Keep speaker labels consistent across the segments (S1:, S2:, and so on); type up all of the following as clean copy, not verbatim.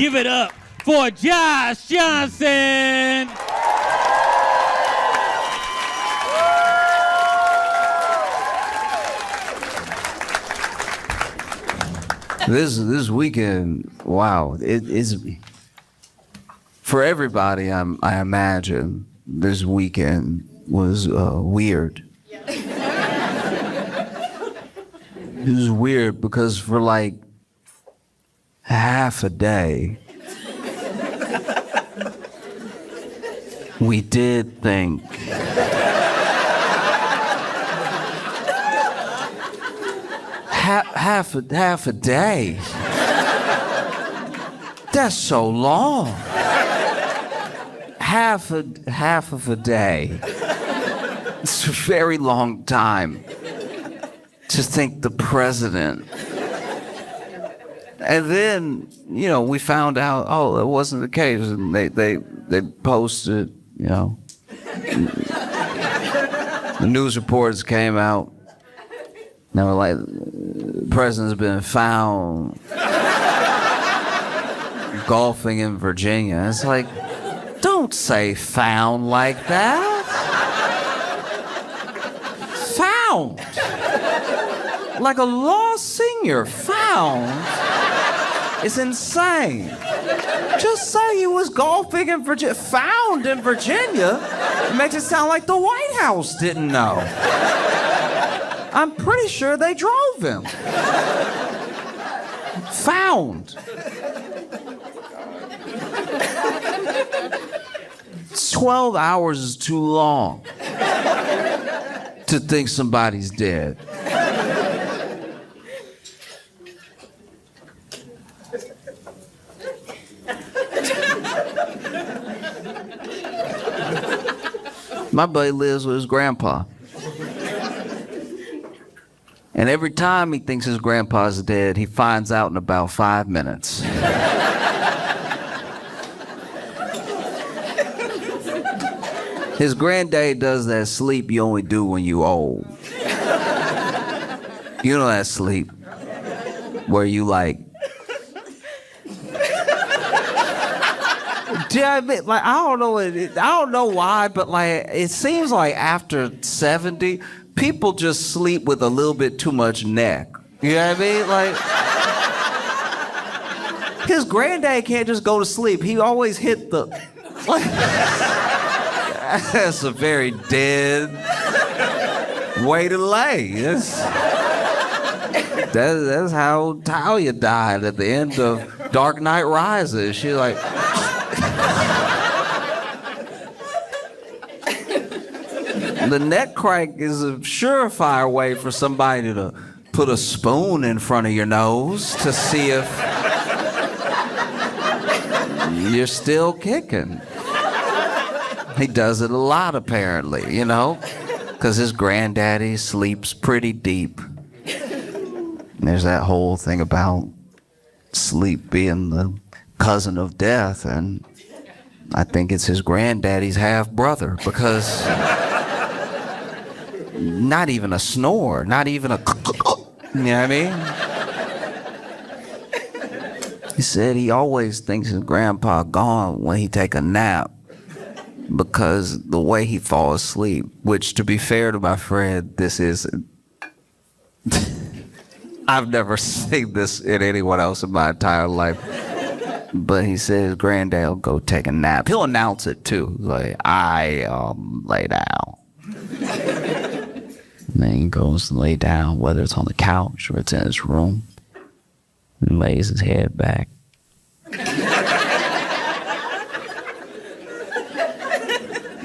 S1: Give it up for Josh Johnson.
S2: This weekend, wow, it is for everybody. I imagine this weekend was weird. It was weird because for like half a day, we did think half a day. That's so long. Half of a day. It's a very long time to think the president. And then, you know, we found out, oh, that wasn't the case. And they posted, you know. The news reports came out. They were like, the president's been found golfing in Virginia. It's like, don't say found like that. Found. Like a lost senior. Found. It's insane. Just say he was golfing in Virginia. Found in Virginia? It makes it sound like the White House didn't know. I'm pretty sure they drove him. Found. 12 hours is too long to think somebody's dead. My buddy lives with his grandpa. And every time he thinks his grandpa's dead, he finds out in about 5 minutes. His granddad does that sleep you only do when you old. You know that sleep where you like, I don't know why, but like it seems like after 70, people just sleep with a little bit too much neck. You know what I mean? Like his granddad can't just go to sleep. He always hit the like, that's a very dead way to lay. That's how Talia died at the end of Dark Knight Rises. She's like, the neck crank is a surefire way for somebody to put a spoon in front of your nose to see if you're still kicking. He does it a lot, apparently, you know, because his granddaddy sleeps pretty deep. There's that whole thing about sleep being the cousin of death, and I think it's his granddaddy's half-brother, because not even a snore, not even a you know what I mean? He said he always thinks his grandpa gone when he take a nap because the way he falls asleep, which to be fair to my friend, this is I've never seen this in anyone else in my entire life. But he said his granddad will go take a nap. He'll announce it too, like, I lay down. And then he goes to lay down, whether it's on the couch or it's in his room, and lays his head back.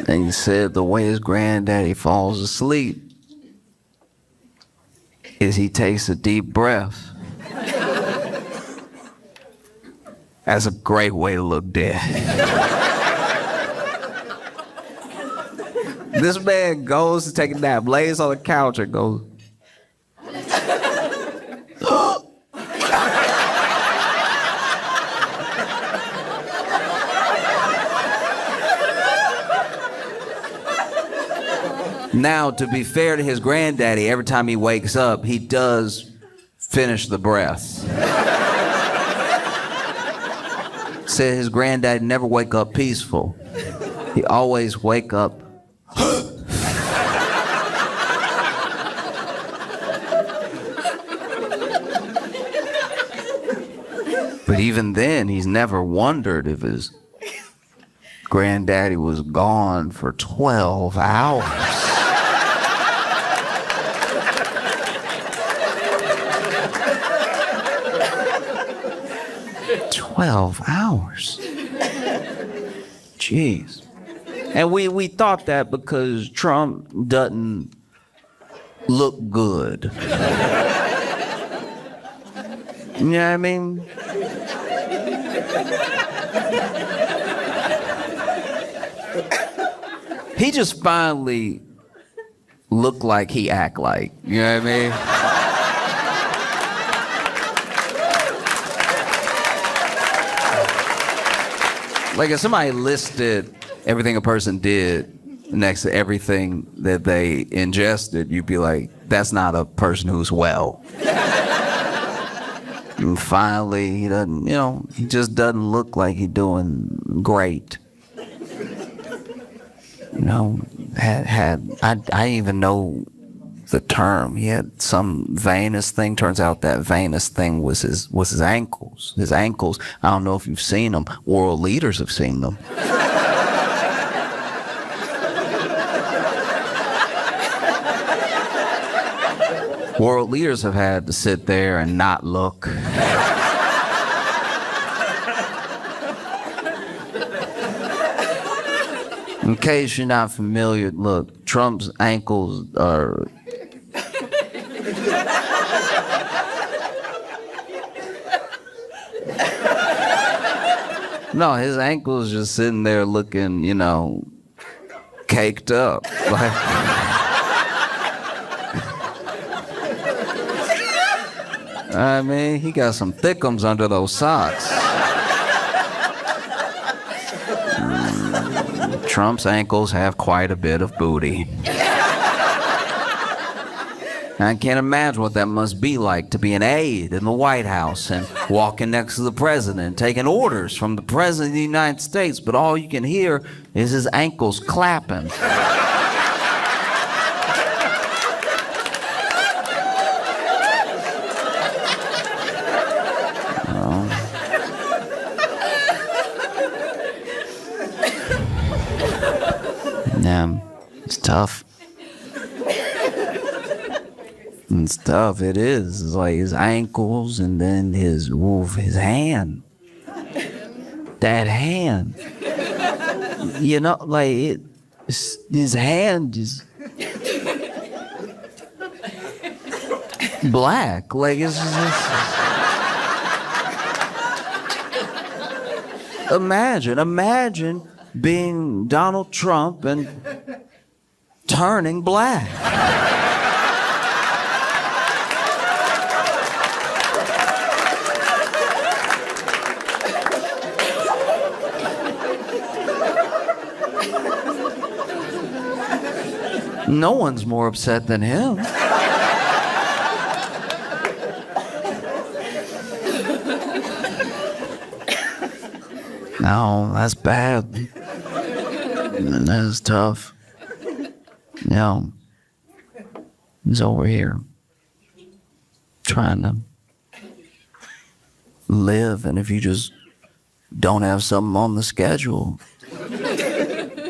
S2: And he said the way his granddaddy falls asleep is he takes a deep breath. That's a great way to look dead. This man goes to take a nap, lays on the couch and goes, Now, to be fair to his granddaddy, every time he wakes up, he does finish the breath. said his granddad never wake up peaceful. He always wake up. But even then, he's never wondered if his granddaddy was gone for 12 hours. 12 hours. Jeez. And we thought that because Trump doesn't look good. You know what I mean? He just finally looked like he act like. You know what I mean? Like if somebody listed everything a person did next to everything that they ingested, you'd be like, that's not a person who's well. And finally, he doesn't, he just doesn't look like he's doing great. I didn't even know the term. He had some venous thing. Turns out that venous thing was his ankles. His ankles, I don't know if you've seen them. World leaders have seen them. World leaders have had to sit there and not look. In case you're not familiar, look, Trump's ankles are... No, his ankles just sitting there looking, caked up. Like... I mean, he got some thickums under those socks. Trump's ankles have quite a bit of booty. I can't imagine what that must be like to be an aide in the White House and walking next to the president, taking orders from the president of the United States, but all you can hear is his ankles clapping. Yeah, it's tough. It's tough, it is. It's like his ankles and then his hand. That hand. His hand is black. Like it's just... Imagine being Donald Trump and turning black. No one's more upset than him. No, that's bad. That is tough. He's over here trying to live, and if you just don't have something on the schedule,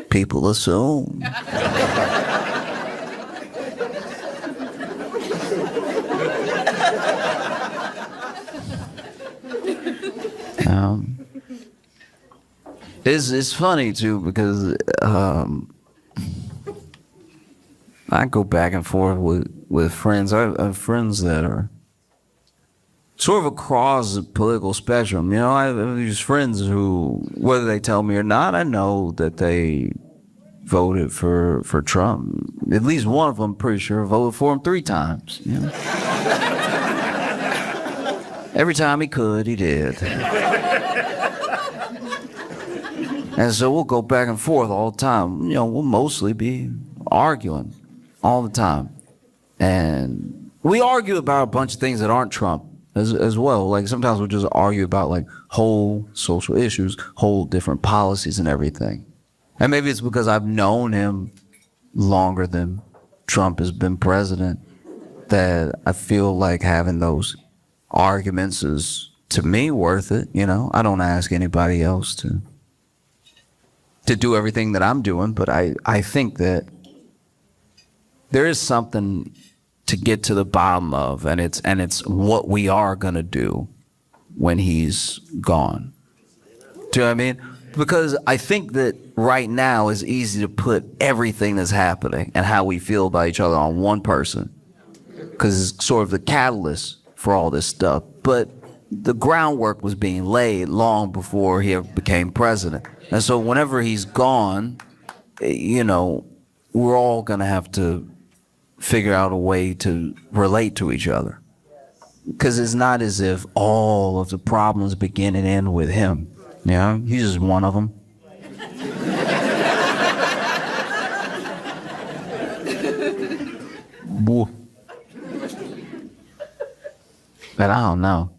S2: people assume. It's funny too because I go back and forth with friends. I have friends that are sort of across the political spectrum. I have these friends who, whether they tell me or not, I know that they voted for Trump. At least one of them, I'm pretty sure, voted for him 3 times. Every time he could, he did. And so we'll go back and forth all the time. We'll mostly be arguing all the time. And we argue about a bunch of things that aren't Trump. as well. Like sometimes we'll just argue about like whole social issues, whole different policies and everything. And maybe it's because I've known him longer than Trump has been president that I feel like having those arguments is, to me, worth it. You know, I don't ask anybody else to do everything that I'm doing, but I think that there is something to get to the bottom of, and it's what we are gonna do when he's gone. Do you know what I mean? Because I think that right now it's easy to put everything that's happening and how we feel about each other on one person, because it's sort of the catalyst for all this stuff. But the groundwork was being laid long before he ever became president. And so whenever he's gone, you know, we're all gonna have to figure out a way to relate to each other. Because it's not as if all of the problems begin and end with him. You know, he's just one of them. But I don't know.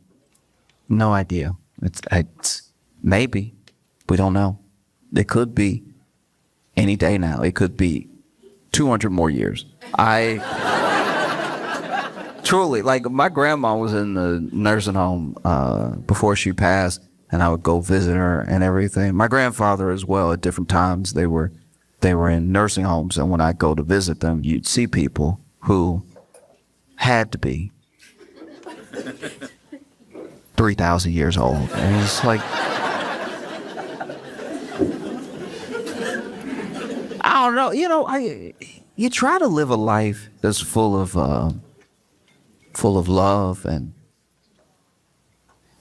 S2: No idea. It's maybe. We don't know. It could be any day now. It could be 200 more years. Truly, like my grandma was in the nursing home before she passed, and I would go visit her and everything. My grandfather as well, at different times they were in nursing homes, and when I go to visit them, you'd see people who had to be 3,000 years old. And it's like, I don't know, you know, you try to live a life that's full of love, and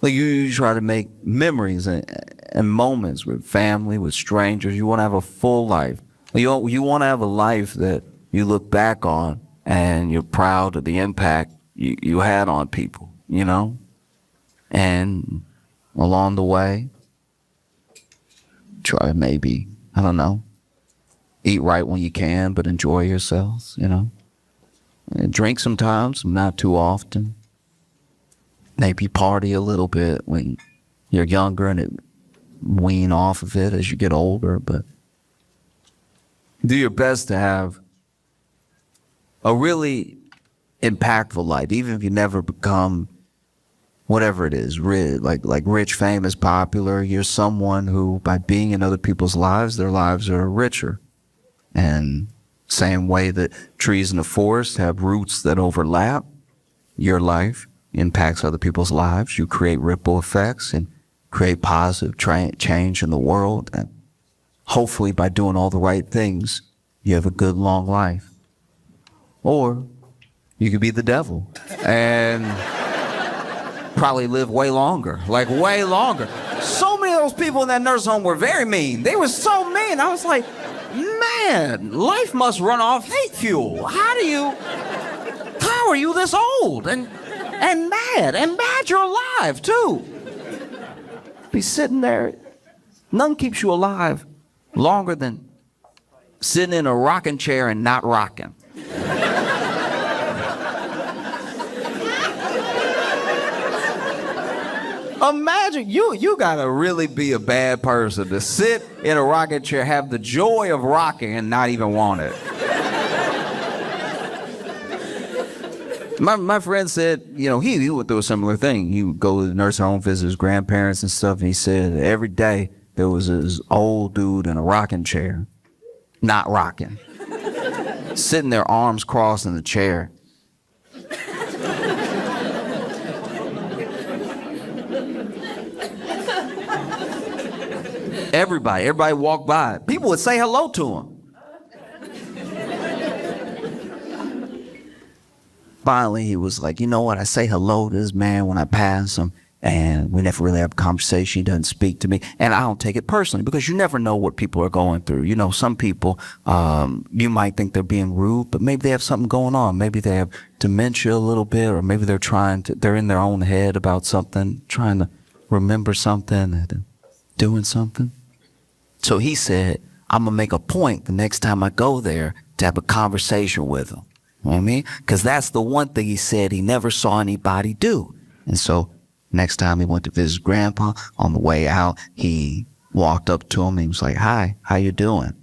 S2: like you try to make memories and moments with family, with strangers. You want to have a full life. You want to have a life that you look back on and you're proud of the impact you had on people, you know? And along the way, try to maybe, I don't know, eat right when you can, but enjoy yourselves, you know? And drink sometimes, not too often. Maybe party a little bit when you're younger and it wean off of it as you get older, but do your best to have a really impactful life, even if you never become whatever it is, like rich, famous, popular. You're someone who, by being in other people's lives, their lives are richer. And same way that trees in the forest have roots that overlap, your life impacts other people's lives. You create ripple effects and create positive change in the world. And hopefully by doing all the right things, you have a good long life. Or you could be the devil and probably live way longer, like way longer. So many of those people in that nursing home were very mean. They were so mean. I was like, man, life must run off hate fuel. How are you this old and mad you're alive too? Be sitting there, nothing keeps you alive longer than sitting in a rocking chair and not rocking. Imagine, you gotta really be a bad person to sit in a rocking chair, have the joy of rocking and not even want it. My friend said, you know, he went through a similar thing. He would go to the nursing home, visit his grandparents and stuff, and he said every day there was this old dude in a rocking chair, not rocking, sitting there, arms crossed in the chair. Everybody walked by. People would say hello to him. Finally, he was like, you know what? I say hello to this man when I pass him, and we never really have a conversation. He doesn't speak to me. And I don't take it personally, because you never know what people are going through. You know, some people, you might think they're being rude, but maybe they have something going on. Maybe they have dementia a little bit, or maybe they're in their own head about something, trying to remember something, and doing something. So he said, I'm going to make a point the next time I go there to have a conversation with him. You know what I mean? Because that's the one thing he said he never saw anybody do. And so next time he went to visit his grandpa, on the way out, he walked up to him and he was like, "Hi, how you doing?"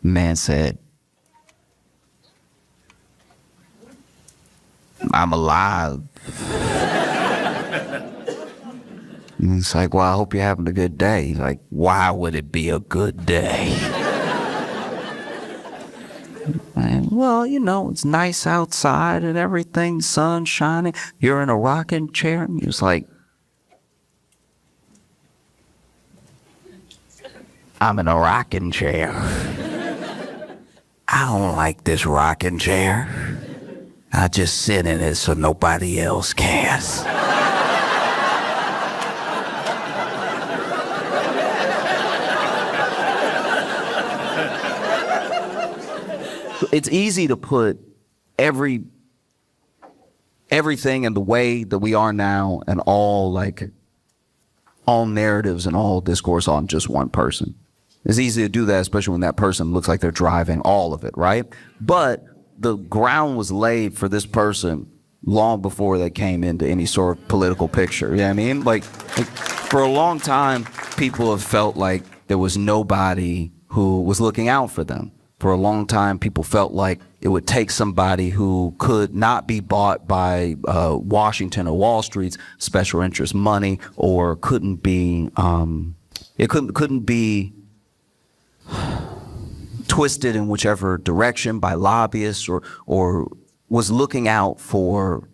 S2: Man said, "I'm alive." And it's like, "Well, I hope you're having a good day." He's like, "Why would it be a good day?" And, "Well, it's nice outside and everything, sun shining. You're in a rocking chair." And he was like, "I'm in a rocking chair. I don't like this rocking chair. I just sit in it so nobody else cares." It's easy to put everything in the way that we are now and all narratives and all discourse on just one person. It's easy to do that, especially when that person looks like they're driving all of it, right? But the ground was laid for this person long before they came into any sort of political picture. You know what I mean? Like for a long time, people have felt like there was nobody who was looking out for them. For a long time, people felt like it would take somebody who could not be bought by Washington or Wall Street's special interest money, or couldn't be twisted in whichever direction by lobbyists, or was looking out for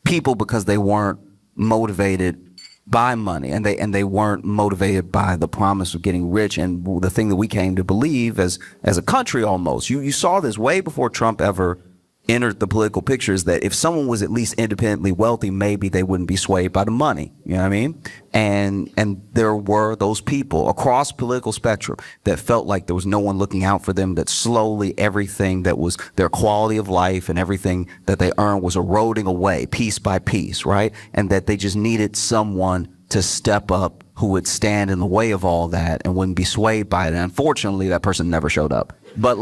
S2: people because they weren't motivated by money, and they weren't motivated by the promise of getting rich, and the thing that we came to believe as a country almost. You saw this way before Trump ever entered the political pictures, that if someone was at least independently wealthy, maybe they wouldn't be swayed by the money. You know what I mean? And there were those people across political spectrum that felt like there was no one looking out for them, that slowly everything that was their quality of life and everything that they earned was eroding away piece by piece, right? And that they just needed someone to step up who would stand in the way of all that and wouldn't be swayed by it. And unfortunately, that person never showed up. But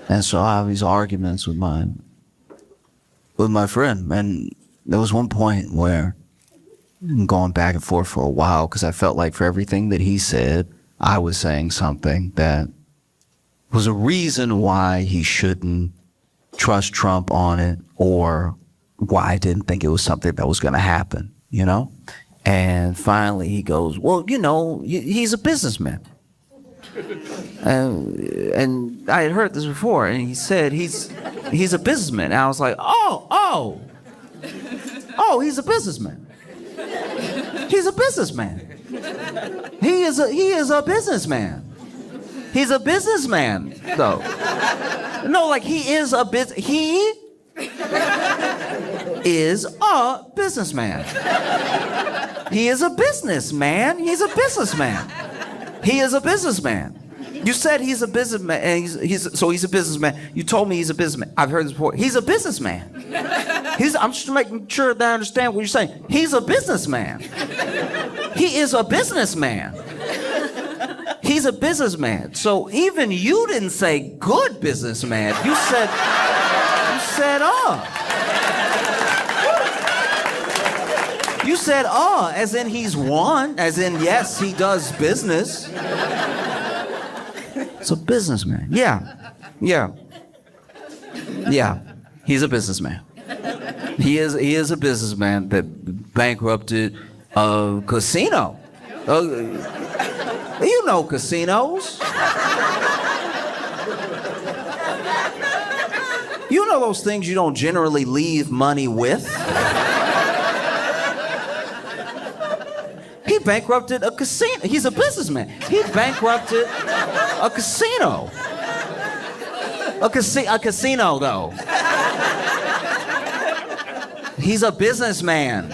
S2: and so I have these arguments with my friend, and there was one point where I'm going back and forth for a while, because I felt like for everything that he said, I was saying something that was a reason why he shouldn't trust Trump on it, or why I didn't think it was something that was going to happen, And finally he goes, "Well, he's a businessman." And I had heard this before, and he said he's a businessman. And I was like, oh, he's a businessman. He's a businessman. He is a businessman. He's a businessman, though. No, like he is a businessman. He is a businessman. He's a businessman. He is a businessman. You said he's a businessman, and he's a businessman. You told me he's a businessman. I've heard this before. He's a businessman. I'm just making sure that I understand what you're saying. He's a businessman. He is a businessman. He's a businessman. So even you didn't say good businessman. You said, You said, as in he's one, as in, yes, he does business. It's a businessman. Yeah. He's a businessman. He is a businessman that bankrupted a casino. You know casinos. You know those things you don't generally leave money with. He bankrupted a casino. He's a businessman. He bankrupted a casino. A casino, though. He's a businessman.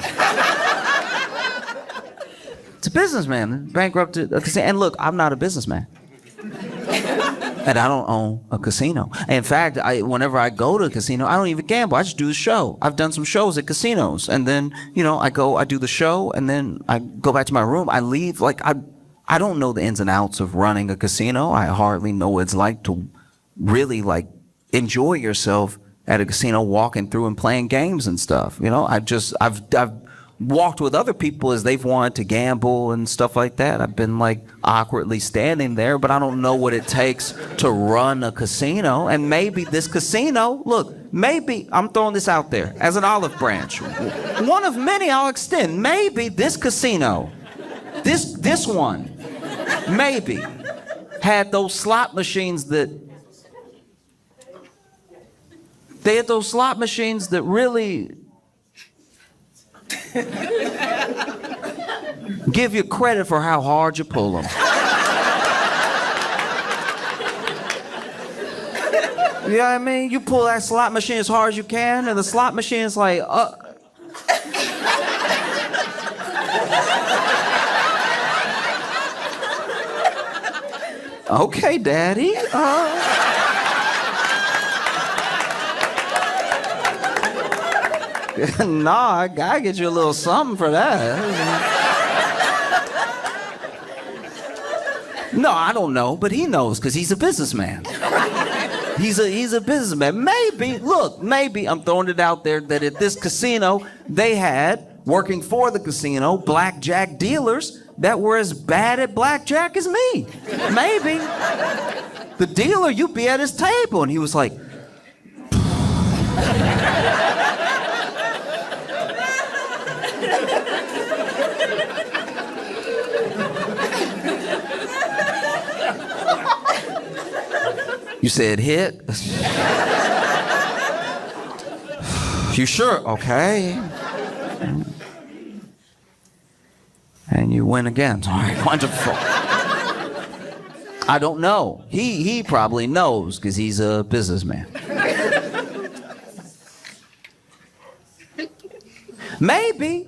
S2: It's a businessman. Bankrupted a casino. And look, I'm not a businessman. And I don't own a casino. In fact, whenever I go to a casino, I don't even gamble. I just do the show. I've done some shows at casinos. And then, I do the show, and then I go back to my room. I leave. I don't know the ins and outs of running a casino. I hardly know what it's like to really, enjoy yourself at a casino walking through and playing games and stuff. You know, I've walked with other people as they've wanted to gamble and stuff like that. I've been like awkwardly standing there, but I don't know what it takes to run a casino. And maybe this casino, look, maybe I'm throwing this out there as an olive branch. One of many I'll extend. Maybe this casino, this one, maybe had those slot machines that really give you credit for how hard you pull them. You know what I mean? You pull that slot machine as hard as you can, and the slot machine is like, okay, Daddy. Nah, I gotta get you a little something for that. No, I don't know, but he knows because he's a businessman. He's a businessman. Maybe I'm throwing it out there that at this casino they had, working for the casino, blackjack dealers that were as bad at blackjack as me. Maybe. The dealer, you'd be at his table, and he was like, you said hit? You sure? Okay. And you win again. All right, wonderful. I don't know. He probably knows because he's a businessman. Maybe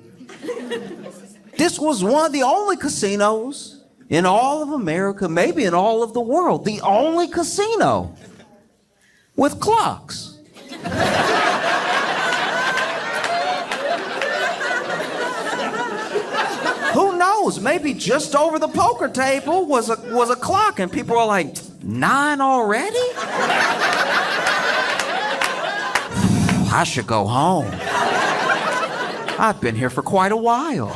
S2: this was one of the only casinos in all of America, maybe in all of the world, the only casino with clocks. Who knows? Maybe just over the poker table was a clock, and people were like, 9 already? I should go home. I've been here for quite a while.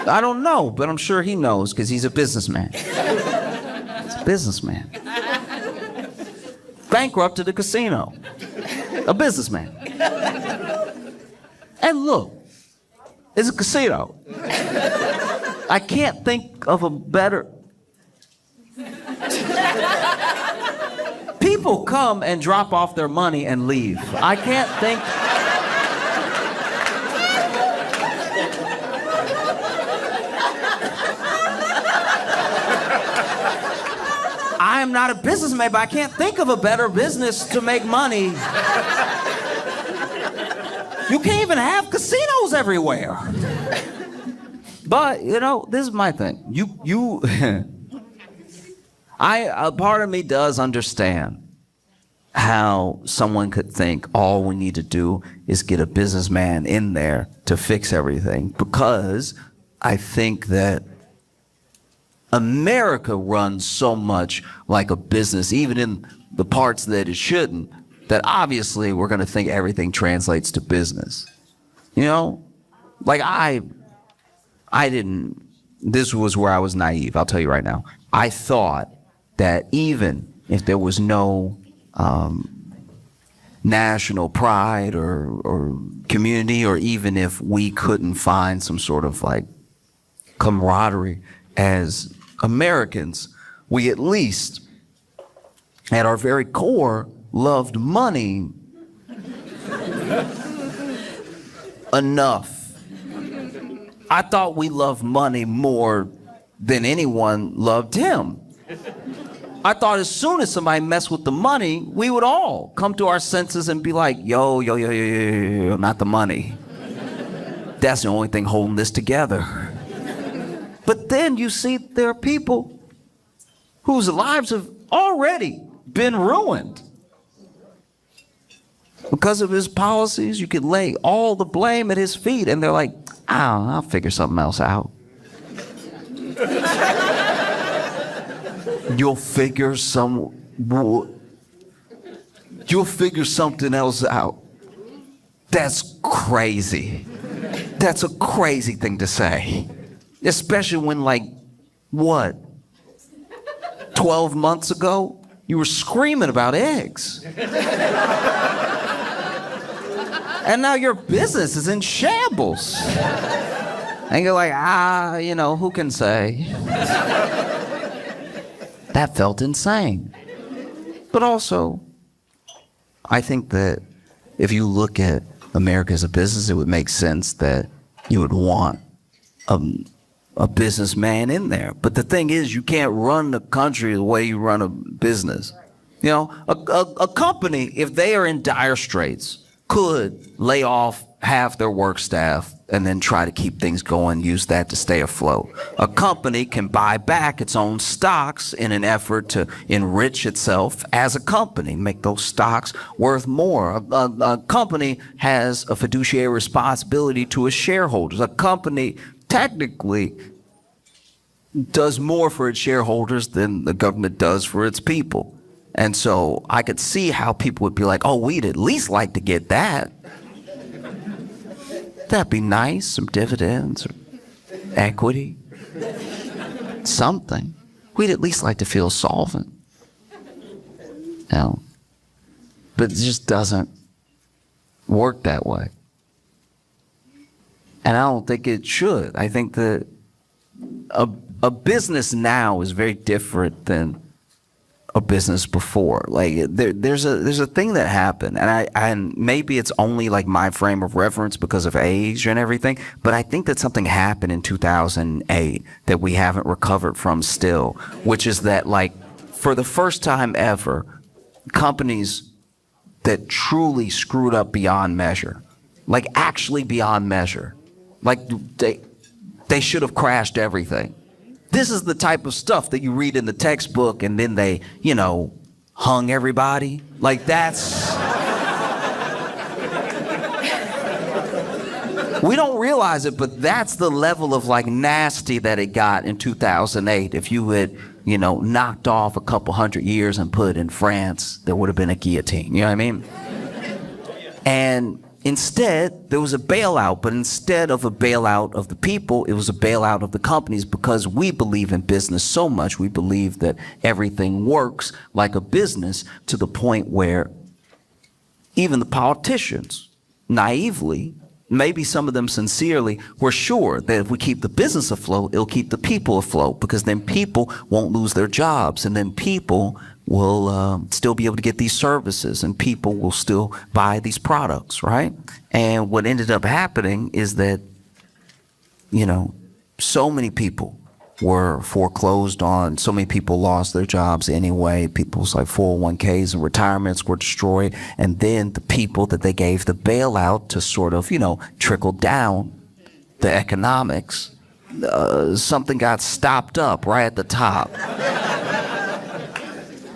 S2: I don't know, but I'm sure he knows because he's a businessman. He's a businessman. Bankrupted a casino. A businessman. And look, it's a casino. I can't think of a better... People come and drop off their money and leave. I can't think... I am not a businessman, but I can't think of a better business to make money. You can't even have casinos everywhere. But, you know, this is my thing. A part of me does understand how someone could think all we need to do is get a businessman in there to fix everything, because I think that America runs so much like a business, even in the parts that it shouldn't, that obviously we're going to think everything translates to business. You know? Like this was where I was naive, I'll tell you right now. I thought that even if there was no national pride or community, or even if we couldn't find some sort of like camaraderie as Americans, we at least, at our very core, loved money enough. I thought we loved money more than anyone loved him. I thought as soon as somebody messed with the money, we would all come to our senses and be like, yo, not the money. That's the only thing holding this together. But then you see there are people whose lives have already been ruined. Because of his policies, you could lay all the blame at his feet, and they're like, I'll figure something else out. You'll figure You'll figure something else out. That's crazy. That's a crazy thing to say. Especially when, like, what? 12 months ago, you were screaming about eggs. And now your business is in shambles. And you're like, who can say? That felt insane. But also, I think that if you look at America as a business, it would make sense that you would want a businessman in there. But the thing is, you can't run the country the way you run a business. You know, a company, if they are in dire straits, could lay off half their work staff and then try to keep things going, use that to stay afloat. A company can buy back its own stocks in an effort to enrich itself as a company, make those stocks worth more. A company has a fiduciary responsibility to its shareholders. A company technically does more for its shareholders than the government does for its people. And so I could see how people would be like, oh, we'd at least like to get that. That'd be nice, some dividends or equity, something. We'd at least like to feel solvent. But it just doesn't work that way. And I don't think it should. I think that a business now is very different than a business before. Like there's a thing that happened, and maybe it's only like my frame of reference because of age and everything, but I think that something happened in 2008 that we haven't recovered from still, which is that, like, for the first time ever, companies that truly screwed up beyond measure, like actually beyond measure, like they should have crashed everything. This is the type of stuff that you read in the textbook and then they, hung everybody. Like that's... We don't realize it, but that's the level of like nasty that it got in 2008. If you had, knocked off a couple hundred years and put it in France, there would have been a guillotine. You know what I mean? And instead, there was a bailout, but instead of a bailout of the people, it was a bailout of the companies, because we believe in business so much. We believe that everything works like a business, to the point where even the politicians, naively, maybe some of them sincerely, were sure that if we keep the business afloat, it'll keep the people afloat, because then people won't lose their jobs, and then people will still be able to get these services, and people will still buy these products, right? And what ended up happening is that, so many people were foreclosed on, so many people lost their jobs anyway, people's like 401ks and retirements were destroyed, and then the people that they gave the bailout to sort of, trickle down the economics, something got stopped up right at the top.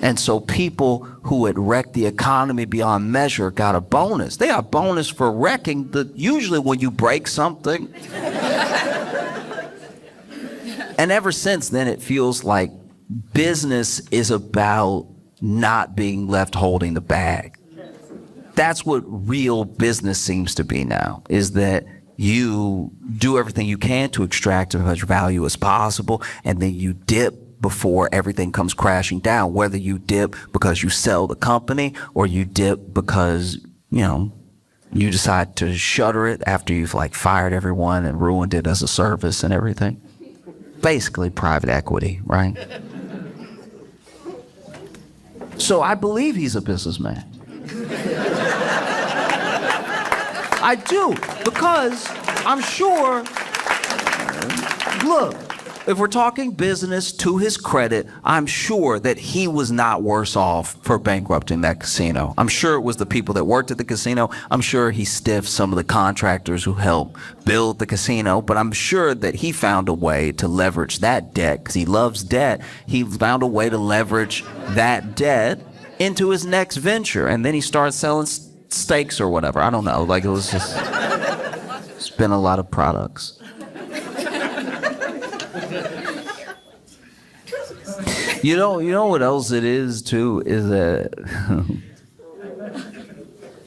S2: And so people who had wrecked the economy beyond measure got a bonus. They got a bonus for wrecking usually when you break something. And ever since then, it feels like business is about not being left holding the bag. That's what real business seems to be now, is that you do everything you can to extract as much value as possible, and then you dip before everything comes crashing down, whether you dip because you sell the company or you dip because, you decide to shutter it after you've like fired everyone and ruined it as a service and everything. Basically private equity, right? So I believe he's a businessman. I do, because I'm sure, look, if we're talking business, to his credit, I'm sure that he was not worse off for bankrupting that casino. I'm sure it was the people that worked at the casino. I'm sure he stiffed some of the contractors who helped build the casino, but I'm sure that he found a way to leverage that debt, because he loves debt. He found a way to leverage that debt into his next venture, and then he started selling steaks or whatever. I don't know. Like, it was just, it's been a lot of products. You know what else it is too, is that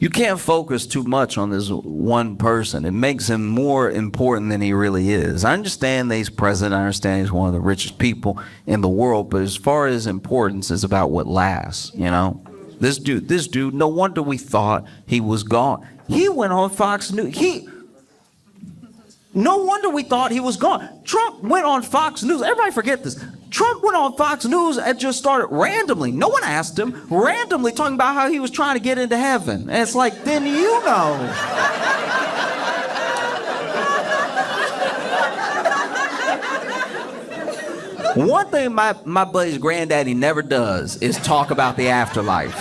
S2: You can't focus too much on this one person. It makes him more important than he really is. I understand that he's president. I understand he's one of the richest people in the world. But as far as importance, it's about what lasts, you know? This dude, no wonder we thought he was gone. He went on Fox News. No wonder we thought he was gone. Trump went on Fox News. Everybody forget this. Trump went on Fox News and just started randomly. No one asked him. Randomly talking about how he was trying to get into heaven. And it's like, then you know. One thing my buddy's granddaddy never does is talk about the afterlife.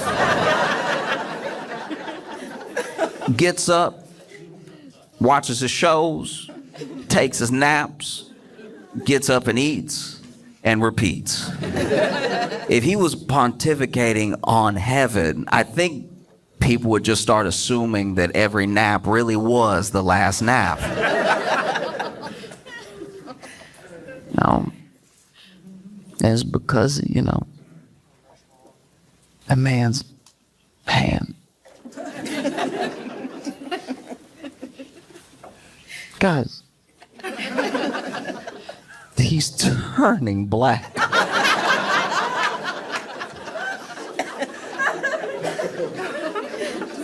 S2: Gets up, watches his shows, takes his naps, gets up and eats, and repeats. If he was pontificating on heaven, I think people would just start assuming that every nap really was the last nap. No. It's because, you know, a man's hand. Guys, he's turning black.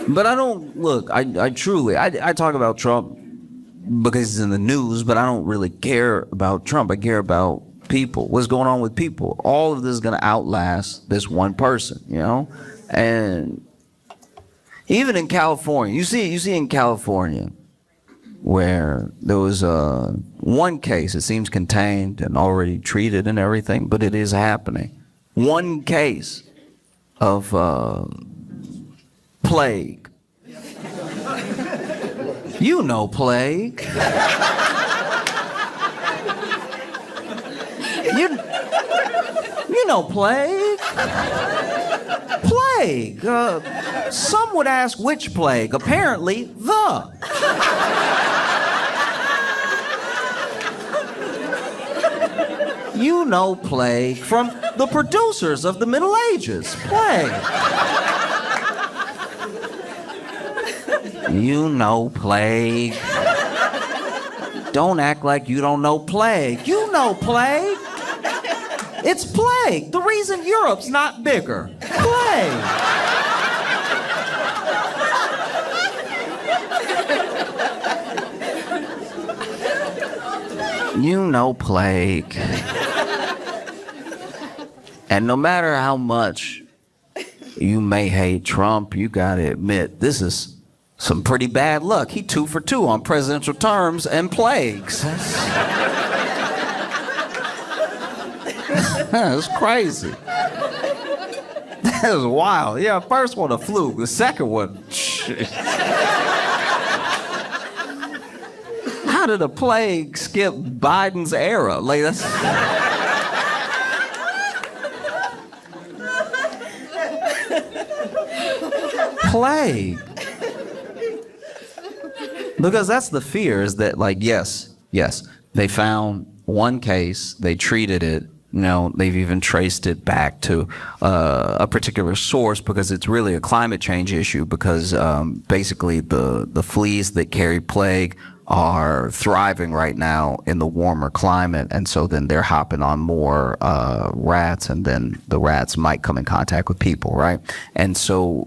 S2: But I don't, look, I truly, I talk about Trump because he's in the news, but I don't really care about Trump. I care about people. What's going on with people? All of this is going to outlast this one person, you know? And even in California, you see in California, where there was one case, it seems contained and already treated and everything, but it is happening. One case of plague. You know plague. You know plague. Plague. Some would ask which plague. Apparently, the. You know plague from the producers of the Middle Ages. Plague. You know plague. Don't act like you don't know plague. You know plague. It's plague. The reason Europe's not bigger. Plague. You know plague. And no matter how much you may hate Trump, you gotta admit, this is some pretty bad luck. He 2 for 2 on presidential terms and plagues. That's crazy. That was wild. Yeah, first one a fluke. The second one, how did a plague skip Biden's era? Like that's. Plague. Because that's the fear, is that, like, yes, they found one case, they treated it, you know, they've even traced it back to a particular source, because it's really a climate change issue, because basically the fleas that carry plague are thriving right now in the warmer climate, and so then they're hopping on more rats, and then the rats might come in contact with people, right? And so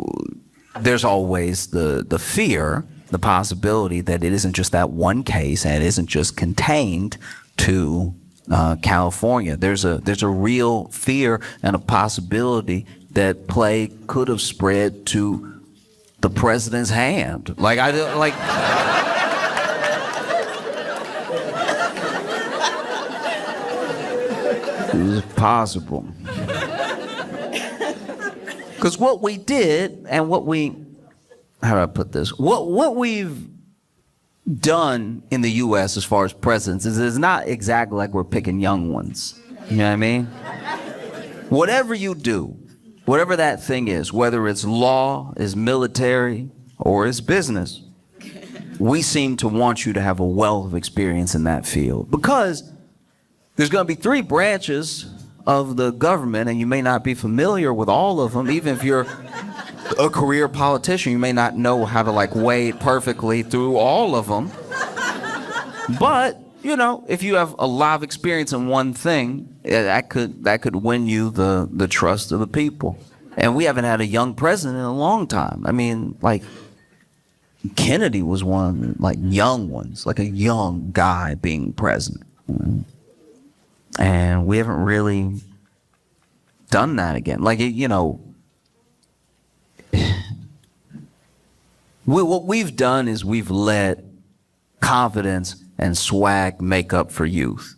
S2: there's always the fear, the possibility that it isn't just that one case, and it isn't just contained to California. There's a real fear and a possibility that plague could have spread to the president's hand. It's possible. Because what we did, and how do I put this? What we've done in the U.S. as far as presidents is it's not exactly like we're picking young ones. You know what I mean? Whatever you do, whatever that thing is, whether it's law, is military, or it's business, we seem to want you to have a wealth of experience in that field. Because there's going to be 3 branches of the government, and you may not be familiar with all of them, even if you're a career politician. You may not know how to like wade perfectly through all of them. But, you know, if you have a lot of experience in one thing, that could win you the trust of the people. And we haven't had a young president in a long time. I mean, like, Kennedy was one, like, young ones, like a young guy being president. And we haven't really done that again. Like, you know, what we've done is we've let confidence and swag make up for youth.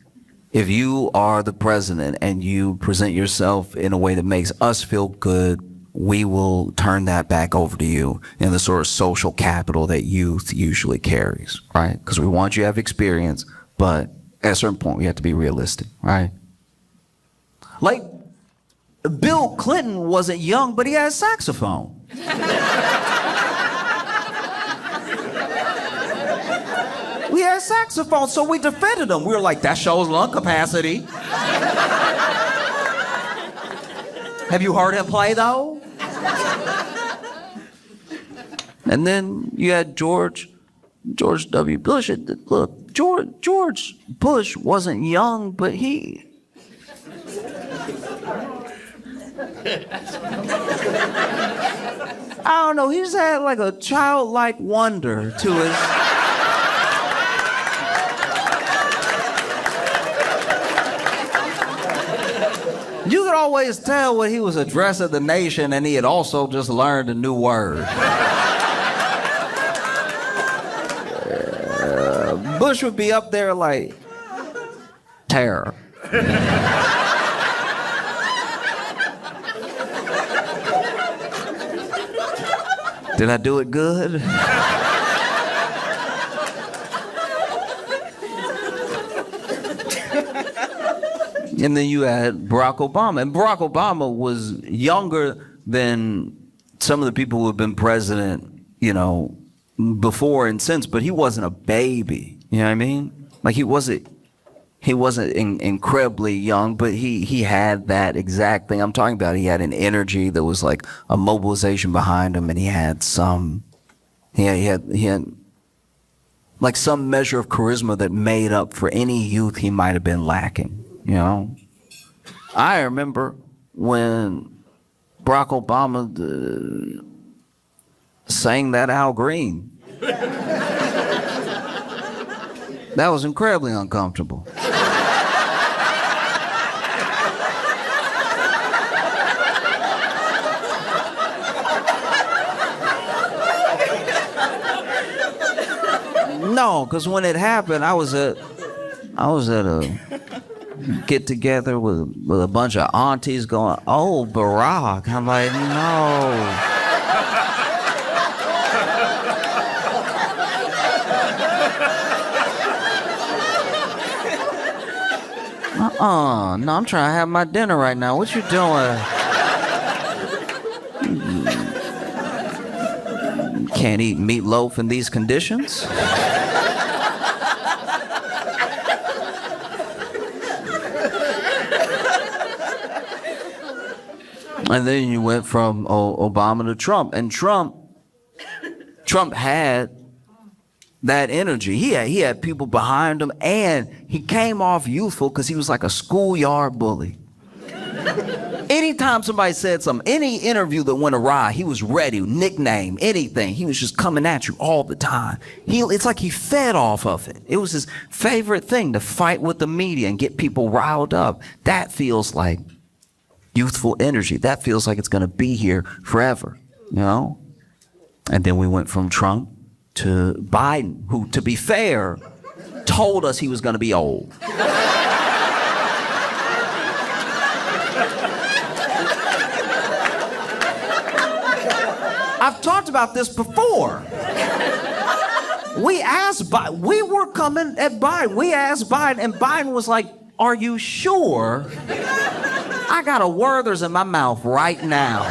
S2: If you are the president and you present yourself in a way that makes us feel good, we will turn that back over to you in the sort of social capital that youth usually carries, right? Because we want you to have experience, but at a certain point, we have to be realistic, right? Like, Bill Clinton wasn't young, but he had a saxophone. We had a saxophone, so we defended him. We were like, that shows lung capacity. Have you heard him play, though? And then you had George W. Bush. Look, George Bush wasn't young, but he... I don't know, he just had like a childlike wonder to his... You could always tell when he was addressing the nation and he had also just learned a new word. Bush would be up there like, terror. Did I do it good? And then you had Barack Obama. And Barack Obama was younger than some of the people who have been president, you know, before and since, but he wasn't a baby. You know what I mean? Like he wasn't incredibly young, but he had that exact thing I'm talking about. He had an energy that was like a mobilization behind him, and he had like some measure of charisma that made up for any youth he might have been lacking. You know, I remember when Barack Obama sang that Al Green. That was incredibly uncomfortable. No, because when it happened, I was at a get together with a bunch of aunties going, "Oh, Barack." I'm like, no. No, I'm trying to have my dinner right now. What you doing? Can't eat meatloaf in these conditions. And then you went from Obama to Trump, and Trump had that energy. He had people behind him, and he came off youthful because he was like a schoolyard bully. Anytime somebody said something, any interview that went awry, he was ready, nickname, anything. He was just coming at you all the time. It's like he fed off of it. It was his favorite thing, to fight with the media and get people riled up. That feels like youthful energy. That feels like it's going to be here forever, you know? And then we went from Trump to Biden, who, to be fair, told us he was going to be old. I've talked about this before. We were coming at Biden. We asked Biden, and Biden was like, "Are you sure? I got a Werther's in my mouth right now."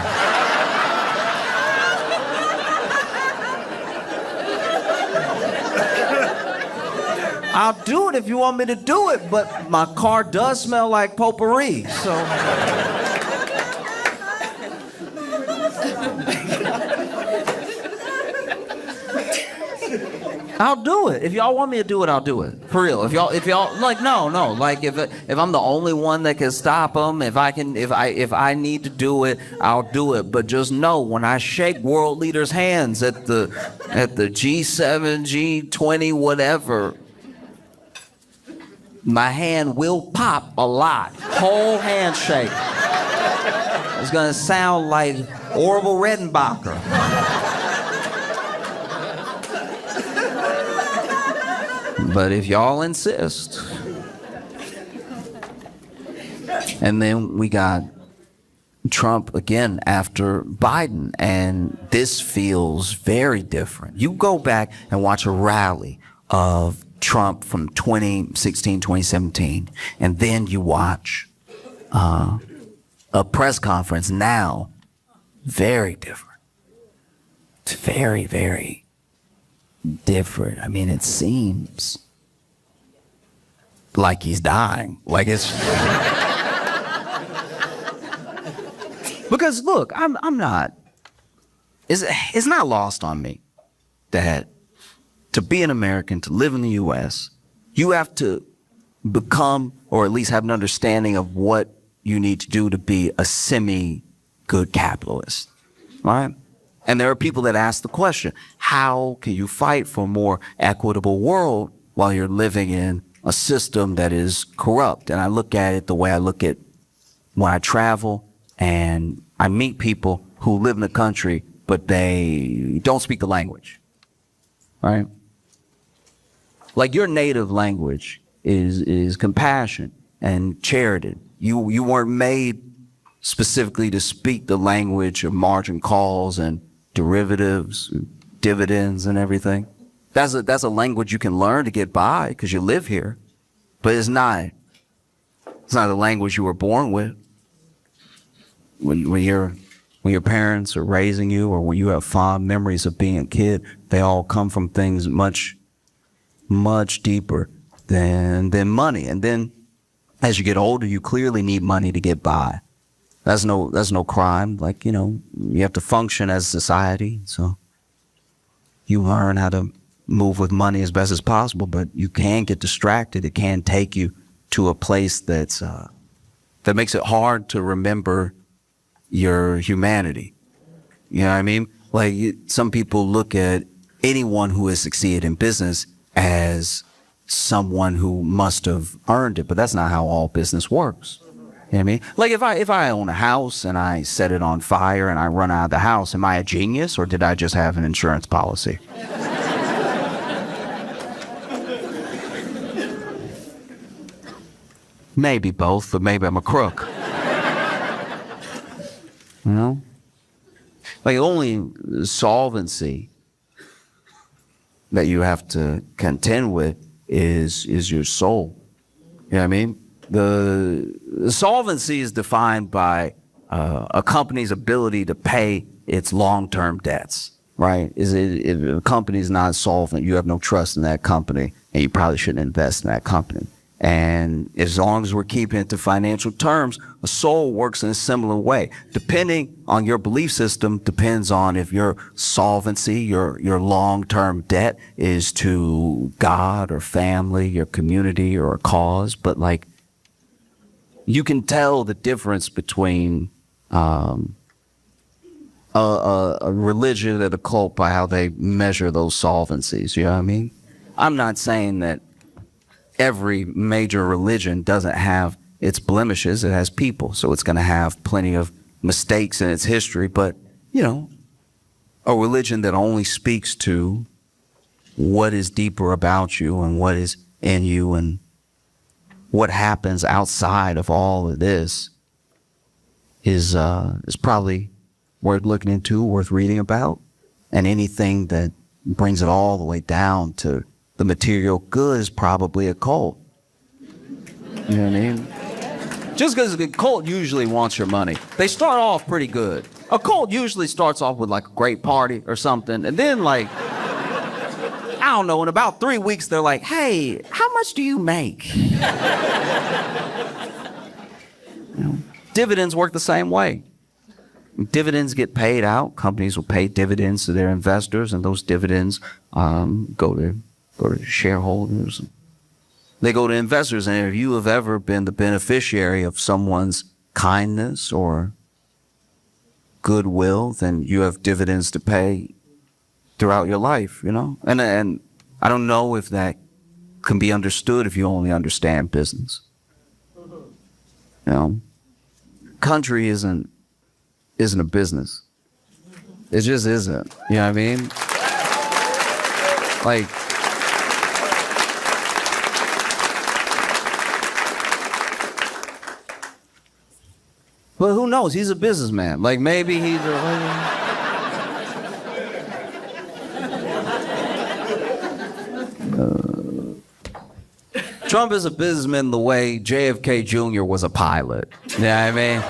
S2: I'll do it if you want me to do it, but my car does smell like potpourri, so. I'll do it. If y'all want me to do it, I'll do it. For real. If y'all like, no. Like if I'm the only one that can stop them, if I need to do it, I'll do it. But just know, when I shake world leaders' hands at the G7, G20, whatever, my hand will pop a lot. Whole handshake. It's gonna sound like Orville Redenbacher. But if y'all insist. And then we got Trump again after Biden, and this feels very different. You go back and watch a rally of Trump from 2016, 2017, and then you watch a press conference now. Very different. It's very, very different. I mean, it seems like he's dying. Like it's because look, I'm not. It's not lost on me that to be an American, to live in the U.S., you have to become, or at least have an understanding of what you need to do to be a semi-good capitalist, right? And there are people that ask the question, how can you fight for a more equitable world while you're living in a system that is corrupt? And I look at it the way I look at when I travel and I meet people who live in the country, but they don't speak the language, right? Like your native language is compassion and charity. You weren't made specifically to speak the language of margin calls and derivatives, dividends and everything. That's a language you can learn to get by because you live here, but it's not the language you were born with. When your parents are raising you, or when you have fond memories of being a kid, they all come from things much, much deeper than money. And then as you get older, you clearly need money to get by. That's no crime. Like, you have to function as a society. So you learn how to move with money as best as possible, but you can get distracted. It can take you to a place that makes it hard to remember your humanity. You know what I mean? Like some people look at anyone who has succeeded in business as someone who must have earned it, but that's not how all business works. You know what I mean? Like if I own a house and I set it on fire and I run out of the house, am I a genius or did I just have an insurance policy? Maybe both, but maybe I'm a crook. You know? Like only solvency that you have to contend with is your soul. You know what I mean? The solvency is defined by a company's ability to pay its long-term debts, right? If a company's not solvent, you have no trust in that company, and you probably shouldn't invest in that company. And as long as we're keeping it to financial terms, a soul works in a similar way. Depending on your belief system, depends on if your solvency, your long-term debt is to God or family, your community or a cause. But like, you can tell the difference between a religion and a cult by how they measure those solvencies. You know what I mean? I'm not saying that every major religion doesn't have its blemishes. It has people, so it's going to have plenty of mistakes in its history. But, a religion that only speaks to what is deeper about you and what is in you and what happens outside of all of this is probably worth looking into, worth reading about. And anything that brings it all the way down to the material good is probably a cult. You know what I mean? Just because the cult usually wants your money. They start off pretty good. A cult usually starts off with like a great party or something. And then like, I don't know, in about 3 weeks, they're like, hey, how much do you make? Dividends work the same way. Dividends get paid out. Companies will pay dividends to their investors, and those dividends go to go to shareholders. They go to investors, and if you have ever been the beneficiary of someone's kindness or goodwill, then you have dividends to pay throughout your life, you know? And I don't know if that can be understood if you only understand business. You know? Country isn't a business. It just isn't. You know what I mean? Like, but who knows? He's a businessman. Like, maybe he's Trump is a businessman the way JFK Jr. was a pilot. You know what I mean?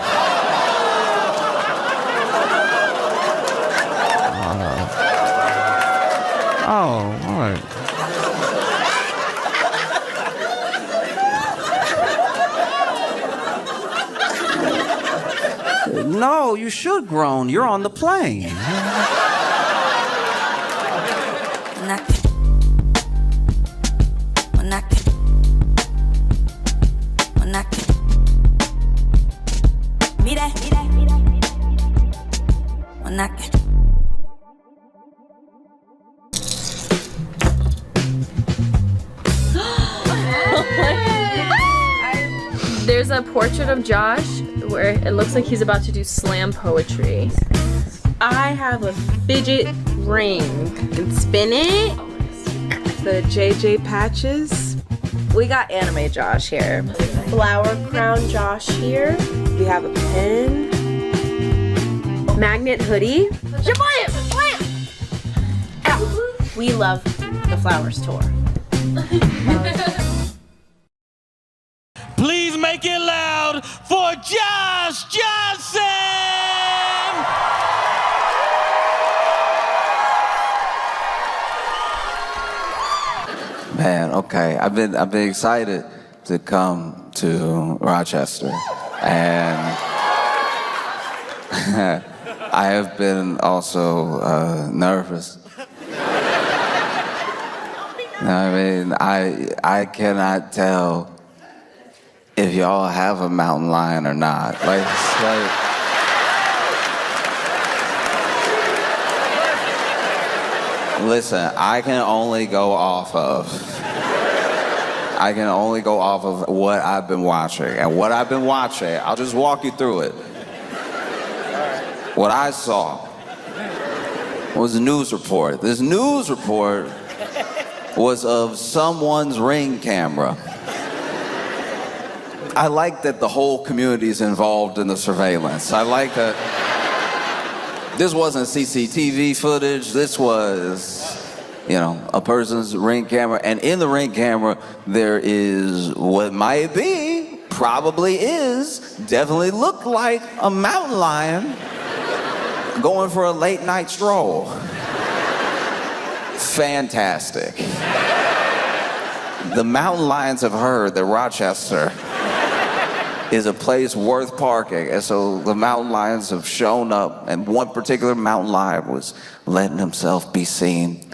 S2: Oh, all right. No, you should groan. You're on the plane.
S3: There's a portrait of Josh where it looks like he's about to do slam poetry.
S4: I have a fidget ring. You can spin it. The JJ patches. We got anime Josh here. Flower crown Josh here. We have a pen. Magnet hoodie. Shablam! Ow! We love the Flowers tour.
S1: Please make it loud for Josh Johnson!
S2: Man, okay. I've been excited to come to Rochester, and I have been also nervous. I mean, I cannot tell if y'all have a mountain lion or not. Like, listen, I can only go off of what I've been watching. And what I've been watching, I'll just walk you through it. What I saw was a news report. This news report was of someone's Ring camera. I like that the whole community is involved in the surveillance. I like that this wasn't CCTV footage. This was, you know, a person's Ring camera. And in the Ring camera, there is what might be, probably is, definitely looked like a mountain lion going for a late night stroll. Fantastic. The mountain lions have heard that Rochester is a place worth parking, and so the mountain lions have shown up, and one particular mountain lion was letting himself be seen.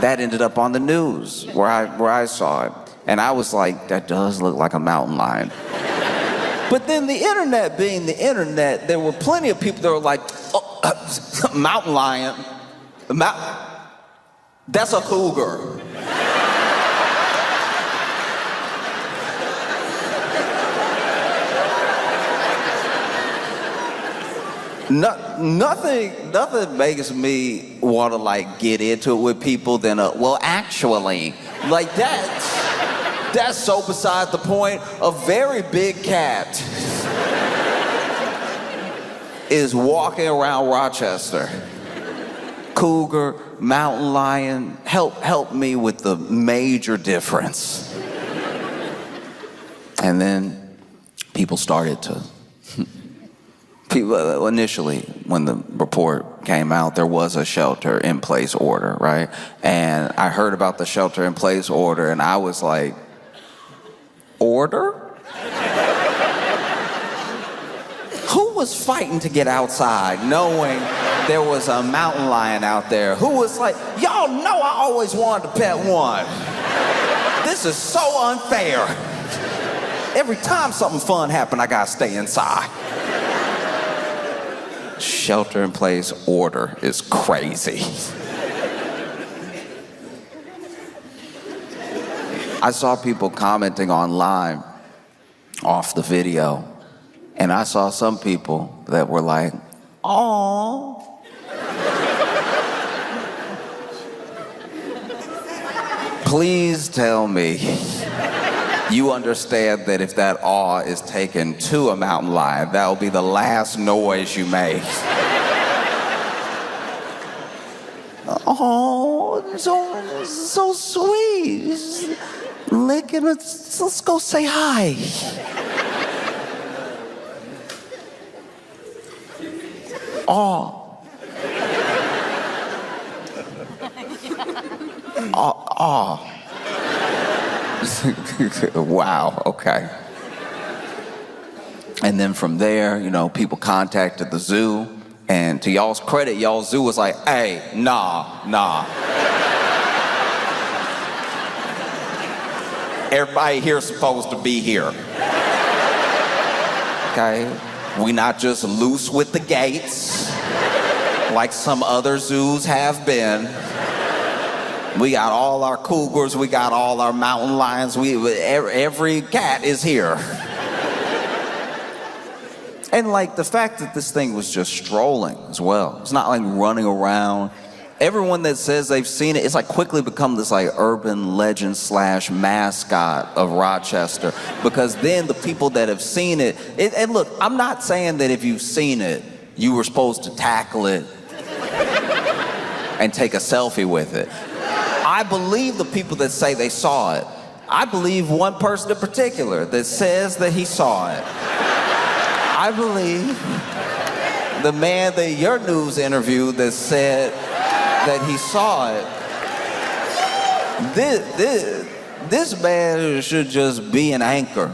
S2: That ended up on the news where I saw it, and I was like, that does look like a mountain lion. But then the internet being the internet, there were plenty of people that were like, oh, mountain lion, that's a cougar. Nothing makes me want to like get into it with people than well, actually, like that's so beside the point. A very big cat is walking around Rochester. Cougar, mountain lion, help me with the major difference. And then people started to. Initially, when the report came out, there was a shelter-in-place order, right? And I heard about the shelter-in-place order, and I was like, order? Who was fighting to get outside, knowing there was a mountain lion out there who was like, y'all know I always wanted to pet one. This is so unfair. Every time something fun happened, I gotta stay inside. Shelter in place order is crazy. I saw people commenting online off the video, and I saw some people that were like, "Aww." Please tell me you understand that if that awe is taken to a mountain lion, that will be the last noise you make. Oh, so sweet. Just licking it. Let's go say hi. Aw. Aw. Wow, okay. And then from there, you know, people contacted the zoo, and to y'all's credit, y'all's zoo was like, hey, nah. Everybody here's supposed to be here. Okay? We not just loose with the gates like some other zoos have been. We got all our cougars, we got all our mountain lions, every cat is here. And like the fact that this thing was just strolling as well. It's not like running around. Everyone that says they've seen it, it's like quickly become this like urban legend / mascot of Rochester. Because then the people that have seen it, and look, I'm not saying that if you've seen it, you were supposed to tackle it and take a selfie with it. I believe the people that say they saw it. I believe one person in particular that says that he saw it. I believe the man that your news interviewed that said that he saw it. This man should just be an anchor.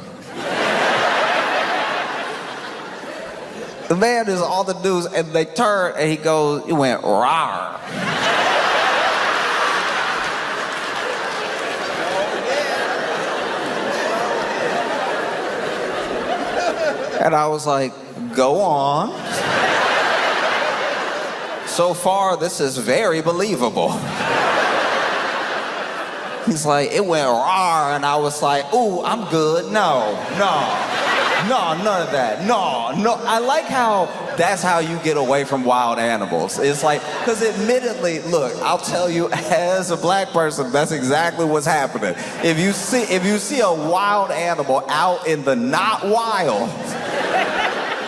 S2: The man is on the news, and they turn and he went rawr. And I was like, go on. So far, this is very believable. He's like, it went rawr, and I was like, ooh, I'm good. No, none of that. No. I like how that's how you get away from wild animals. It's like, because admittedly, look, I'll tell you, as a black person, that's exactly what's happening. If you see a wild animal out in the not wild,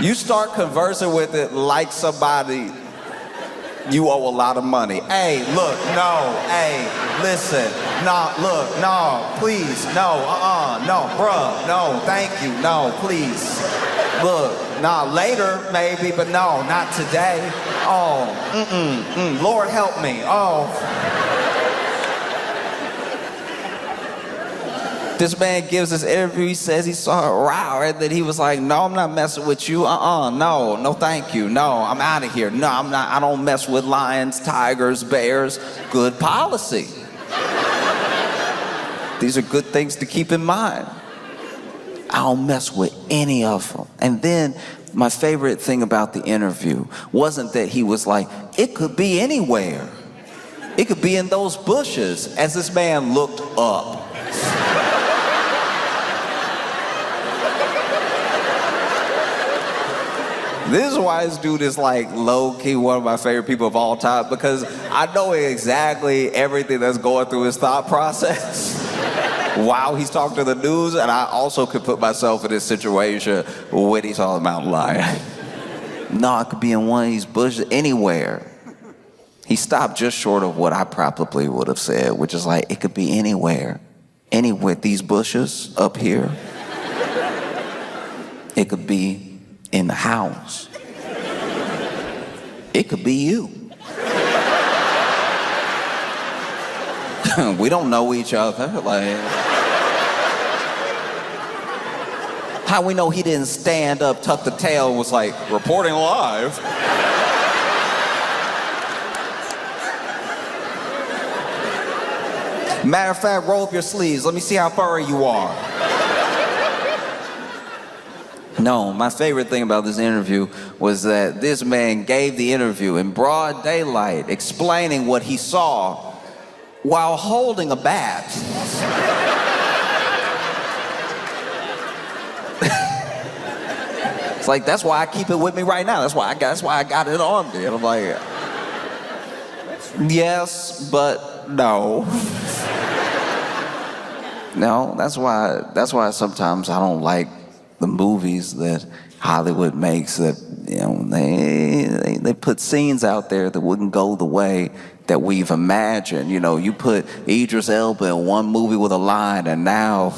S2: you start conversing with it like somebody you owe a lot of money. Hey, look, no, hey, listen, no, look, no, please, no, no, bruh, no, thank you, no, please. Look, nah, later maybe, but no, not today. Oh, Lord help me, oh. This man gives this interview, he says he saw a row, and then he was like, no, I'm not messing with you, no, thank you, no, I'm out of here, no, I don't mess with lions, tigers, bears, good policy. These are good things to keep in mind. I don't mess with any of them. And then my favorite thing about the interview wasn't that he was like, it could be anywhere. It could be in those bushes, as this man looked up. This is why this dude is like low-key one of my favorite people of all time, because I know exactly everything that's going through his thought process while he's talking to the news, and I also could put myself in this situation when he saw the mountain lion. No, I could be in one of these bushes anywhere. He stopped just short of what I probably would have said, which is like, it could be anywhere. Anywhere, these bushes up here. It could be in the house. It could be you. We don't know each other. Like, how we know he didn't stand up, tuck the tail, and was like, reporting live? Matter of fact, roll up your sleeves. Let me see how furry you are. No, my favorite thing about this interview was that this man gave the interview in broad daylight, explaining what he saw while holding a bat. It's like, that's why I keep it with me right now. That's why I got it on me. And I'm like, yes, but no. No, that's why sometimes I don't like the movies that Hollywood makes, that, you know, they put scenes out there that wouldn't go the way that we've imagined. You know, you put Idris Elba in one movie with a line, and now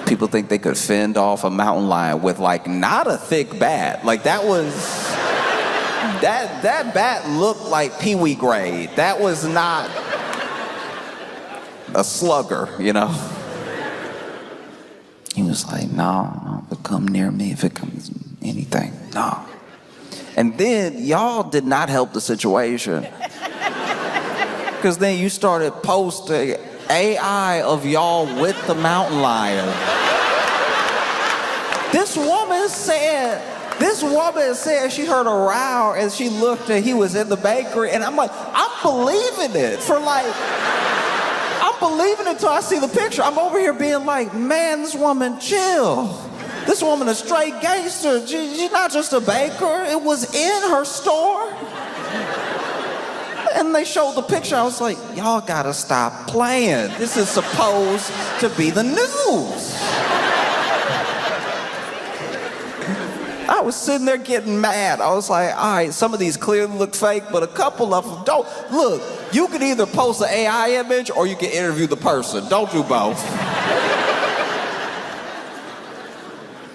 S2: people think they could fend off a mountain lion with, like, not a thick bat. Like, that bat looked like Pee-wee grade. That was not a slugger, you know? He was like, no, if it come near me, if it comes anything, no. And then y'all did not help the situation. Because then you started posting AI of y'all with the mountain lion. This woman said she heard a row and she looked and he was in the bakery, and I'm like, I'm believing it until I see the picture. I'm over here being like, man, this woman chill. This woman a straight gangster. She's not just a baker. It was in her store. And they showed the picture. I was like, y'all gotta stop playing. This is supposed to be the news. I was sitting there getting mad. I was like, all right, some of these clearly look fake, but a couple of them don't. Look, you can either post an AI image or you can interview the person. Don't do both.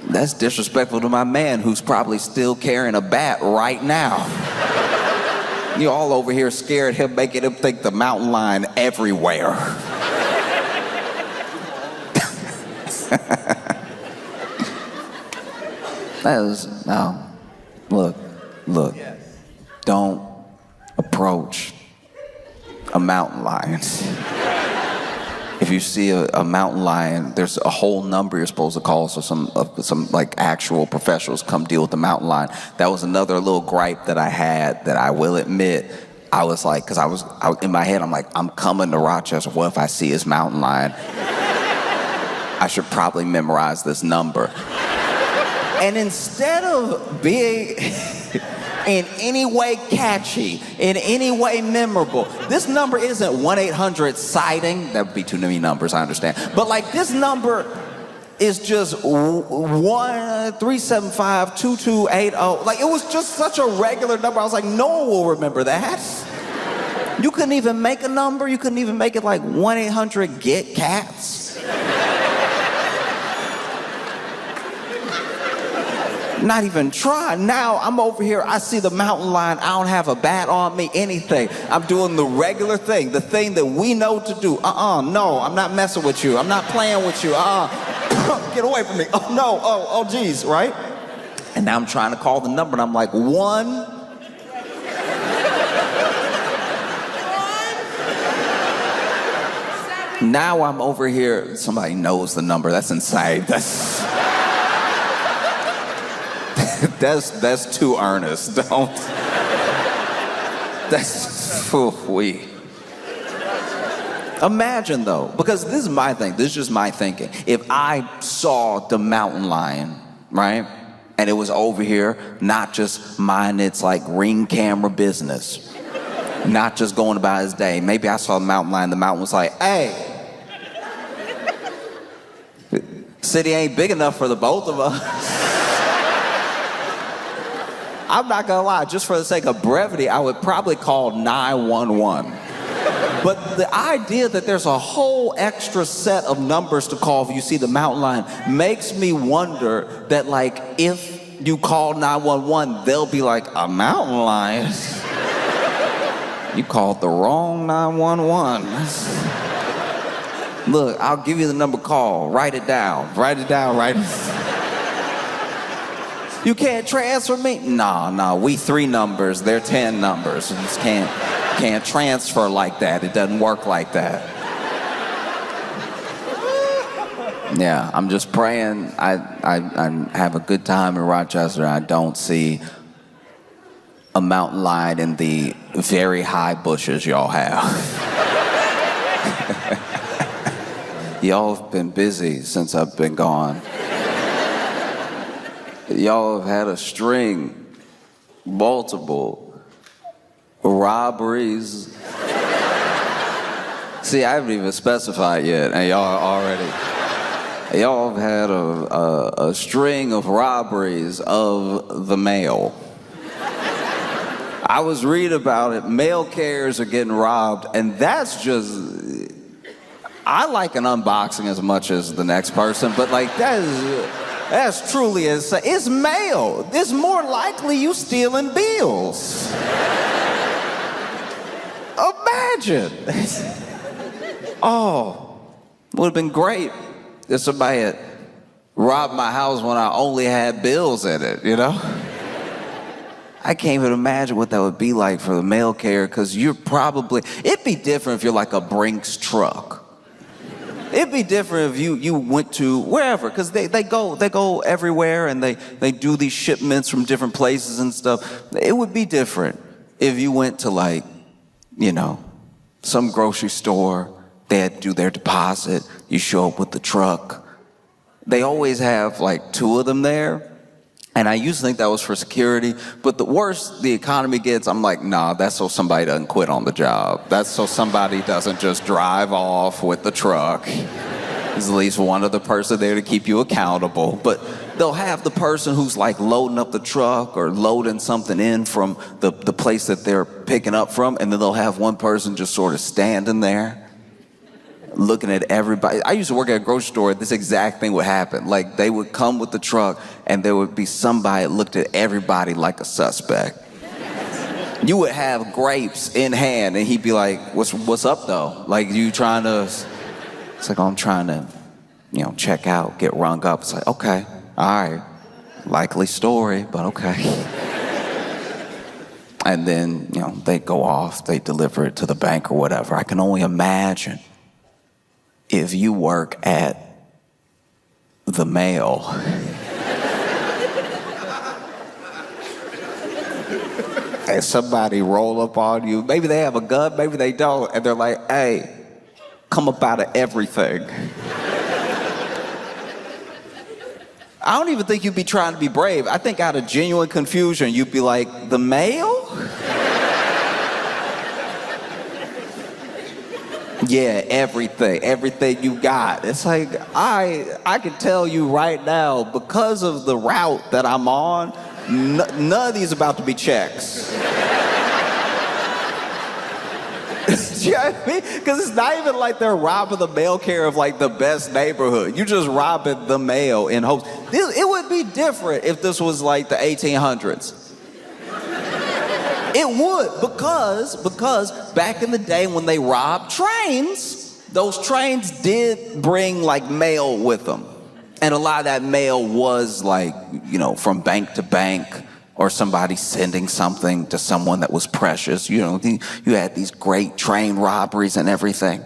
S2: That's disrespectful to my man, who's probably still carrying a bat right now. You're all over here scared him, making him think the mountain lion everywhere. No, look, don't approach a mountain lion. If you see a mountain lion, there's a whole number you're supposed to call, so some like actual professionals come deal with the mountain lion. That was another little gripe that I had, that I will admit. I was like, because I was in my head, I'm like, I'm coming to Rochester. What if I see his mountain lion? I should probably memorize this number. And instead of being in any way catchy, in any way memorable, this number isn't 1-800-SIGHTING. That would be too many numbers, I understand. But like, this number is just 1-375-2280. Like, it was just such a regular number. I was like, no one will remember that. You couldn't even make a number. You couldn't even make it like 1-800-GET-CATS. Not even try. Now I'm over here, I see the mountain lion, I don't have a bat on me, anything. I'm doing the regular thing, the thing that we know to do. No, I'm not messing with you. I'm not playing with you. Get away from me. Oh no, oh geez, right? And now I'm trying to call the number and I'm like, 1. Now I'm over here, somebody knows the number. That's insane. That's too earnest. Don't. That's we. Imagine though, because this is my thing. This is just my thinking. If I saw the mountain lion, right, and it was over here, not just minding its like ring camera business, not just going about his day. Maybe I saw the mountain lion. The mountain was like, "Hey, city ain't big enough for the both of us." I'm not gonna lie, just for the sake of brevity, I would probably call 911. But the idea that there's a whole extra set of numbers to call if you see the mountain lion makes me wonder that, like, if you call 911, they'll be like, a mountain lion? You called the wrong 911. Look, I'll give you the number, call, write it down, write it down. You can't transfer me? No, we 3 numbers, they're 10 numbers. You just can't. Can't transfer like that. It doesn't work like that. Yeah, I'm just praying I have a good time in Rochester. I don't see a mountain lion in the very high bushes y'all have. Y'all have been busy since I've been gone. Y'all have had a string, multiple robberies. See, I haven't even specified yet, and y'all have had a string of robberies of the mail. I was reading about it. Mail carriers are getting robbed, and that's just... I like an unboxing as much as the next person, but like that's truly insane. It's mail. It's more likely you stealing bills. Imagine. Oh, would have been great if somebody had robbed my house when I only had bills in it, you know? I can't even imagine what that would be like for the mail carrier, because it'd be different if you're like a Brinks truck. It'd be different if you went to wherever, because they go everywhere, and they do these shipments from different places and stuff. It would be different if you went to, like, you know, some grocery store. They had to do their deposit. You show up with the truck. They always have like 2 of them there. And I used to think that was for security, but the worse the economy gets, I'm like, nah, that's so somebody doesn't quit on the job. That's so somebody doesn't just drive off with the truck. There's at least one other person there to keep you accountable. But they'll have the person who's like loading up the truck or loading something in from the place that they're picking up from, and then they'll have one person just sort of standing there, looking at everybody. I used to work at a grocery store. This exact thing would happen. Like, they would come with the truck, and there would be somebody that looked at everybody like a suspect. You would have grapes in hand, and he'd be like, what's up, though? Like, you trying to... It's like, oh, I'm trying to, you know, check out, get rung up. It's like, okay, all right. Likely story, but okay. And then, you know, they go off, they deliver it to the bank or whatever. I can only imagine if you work at the mail. And somebody roll up on you. Maybe they have a gun, maybe they don't. And they're like, hey, come up out of everything. I don't even think you'd be trying to be brave. I think out of genuine confusion, you'd be like, the mail? Yeah, everything you got. It's like, I can tell you right now, because of the route that I'm on, none of these about to be checks. You know what I mean? Because it's not even like they're robbing the mail carrier of like the best neighborhood. You're just robbing the mail in hopes. It would be different if this was like the 1800s. It would, because back in the day when they robbed trains, those trains did bring like mail with them. And a lot of that mail was like, you know, from bank to bank, or somebody sending something to someone that was precious. You know, you had these great train robberies and everything.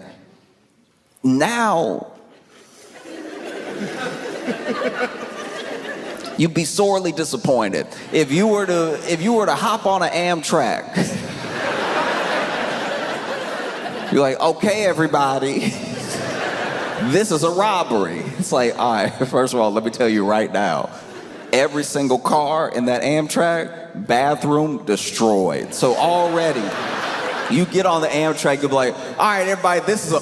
S2: Now, you'd be sorely disappointed if you were to hop on an Amtrak. You're like, okay, everybody, this is a robbery. It's like, all right, first of all, let me tell you right now, every single car in that Amtrak, bathroom destroyed. So already, you get on the Amtrak, you'll be like, all right, everybody, this is a...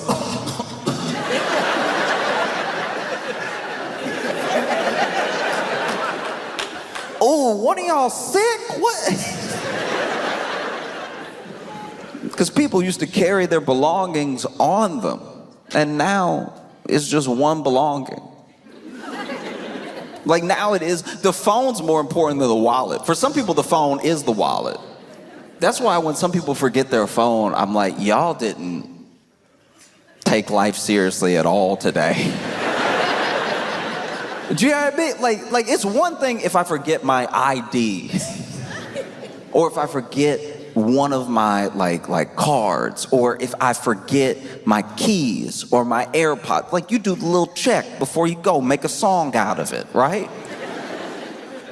S2: Oh, one of y'all sick? What? Because people used to carry their belongings on them, and now it's just one belonging. Like now it is, the phone's more important than the wallet. For some people, the phone is the wallet. That's why when some people forget their phone, I'm like, y'all didn't take life seriously at all today. Do you know what I mean? Like it's one thing if I forget my ID, or if I forget one of my like cards, or if I forget my keys or my AirPods, like you do the little check before you go, make a song out of it, right?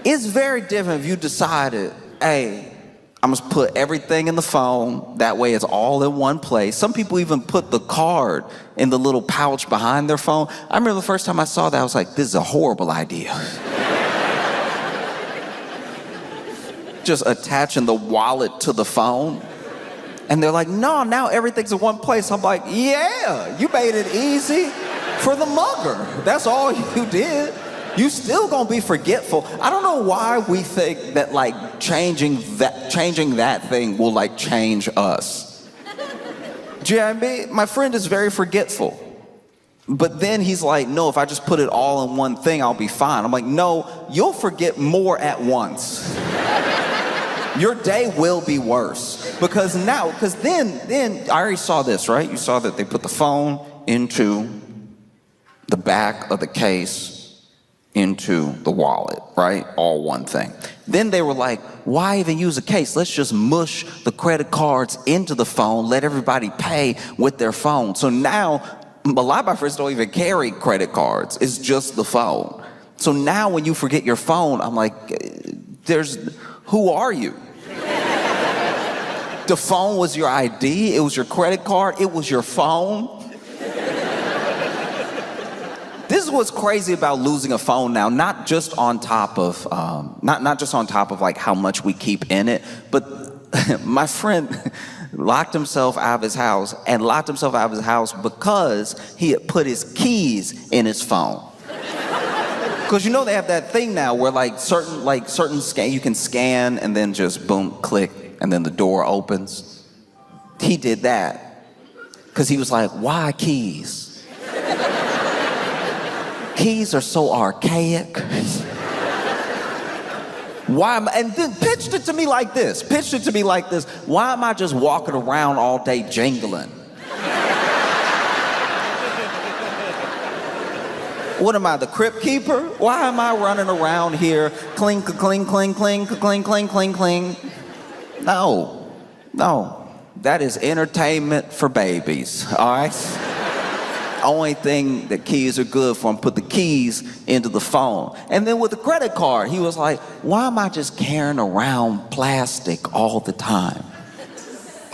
S2: It's very different if you decided, hey, I'm gonna put everything in the phone, that way it's all in one place. Some people even put the card in the little pouch behind their phone. I remember the first time I saw that, I was like, this is a horrible idea. Just attaching the wallet to the phone. And they're like, no, now everything's in one place. I'm like, yeah, you made it easy for the mugger. That's all you did. You still gonna be forgetful. I don't know why we think that like changing that thing will like change us. Do you know what I mean? My friend is very forgetful. But then he's like, no, if I just put it all in one thing, I'll be fine. I'm like, no, you'll forget more at once. Your day will be worse. Because then, I already saw this, right? You saw that they put the phone into the back of the case, into the wallet, right? All one thing. Then they were like, why even use a case? Let's just mush the credit cards into the phone, let everybody pay with their phone. So now, a lot of my friends don't even carry credit cards. It's just the phone. So now when you forget your phone, I'm like, who are you? The phone was your ID, it was your credit card, it was your phone. This is what's crazy about losing a phone now, not just on top of not just on top of like how much we keep in it, but my friend locked himself out of his house because he had put his keys in his phone. Because you know they have that thing now where certain scan, you can scan and then just boom, click, and then the door opens. He did that because he was like, why keys? Keys are so archaic. And then pitched it to me like this. Why am I just walking around all day jingling? What am I, the crypt keeper? Why am I running around here, cling, cling, cling, cling, cling, cling, cling, cling? No. That is entertainment for babies, all right? Only thing that keys are good for, put the keys into the phone. And then with the credit card, he was like, why am I just carrying around plastic all the time?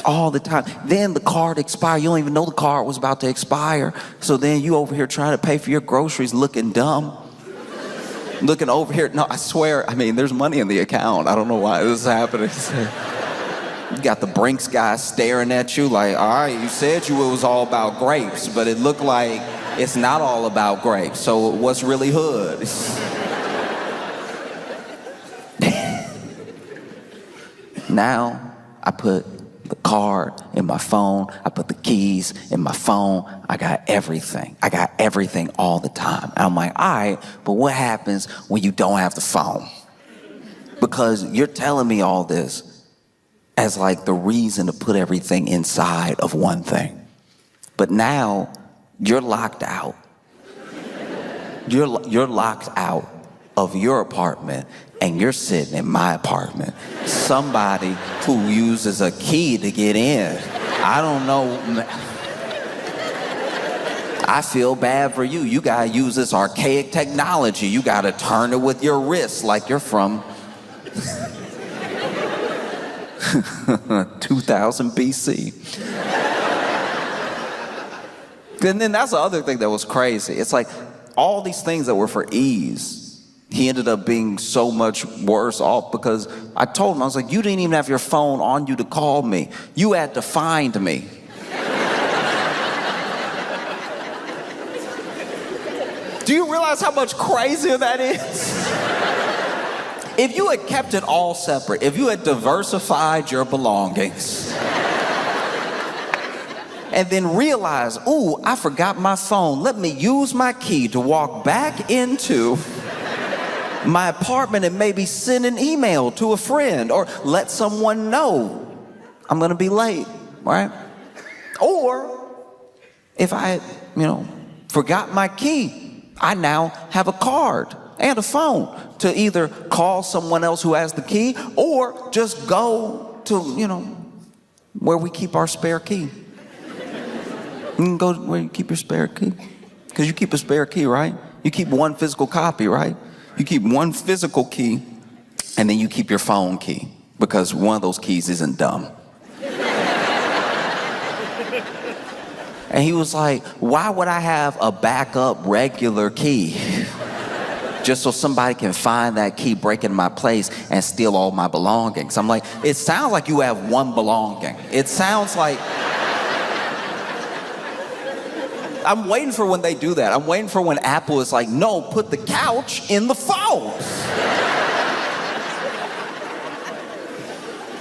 S2: All the time. Then the card expired. You don't even know the card was about to expire. So then you over here trying to pay for your groceries looking dumb. Looking over here. No, I swear, there's money in the account. I don't know why this is happening. You got the Brinks guy staring at you like, all right, you said it was all about grapes, but it looked like it's not all about grapes. So what's really hood? Now I put the card in my phone. I put the keys in my phone. I got everything all the time. And I'm like, all right, but what happens when you don't have the phone? Because you're telling me all this as like the reason to put everything inside of one thing. But now you're locked out. You're locked out of your apartment and you're sitting in my apartment. Somebody who uses a key to get in. I don't know. I feel bad for you. You gotta use this archaic technology. You gotta turn it with your wrist like you're from 2000 BC. And then that's the other thing that was crazy. It's like all these things that were for ease, he ended up being so much worse off because I told him, I was like, you didn't even have your phone on you to call me. You had to find me. Do you realize how much crazier that is? If you had kept it all separate, if you had diversified your belongings, and then realized, ooh, I forgot my phone. Let me use my key to walk back into my apartment and maybe send an email to a friend or let someone know I'm gonna be late, right? Or if I had, forgot my key, I now have a card and a phone to either call someone else who has the key or just go to, where we keep our spare key. You can go where you keep your spare key. Because you keep a spare key, right? You keep one physical copy, right? You keep one physical key, and then you keep your phone key, because one of those keys isn't dumb. And he was like, why would I have a backup regular key? Just so somebody can find that key, break into my place, and steal all my belongings. I'm like, it sounds like you have one belonging. It sounds like... I'm waiting for when they do that. I'm waiting for when Apple is like, no, put the couch in the phone.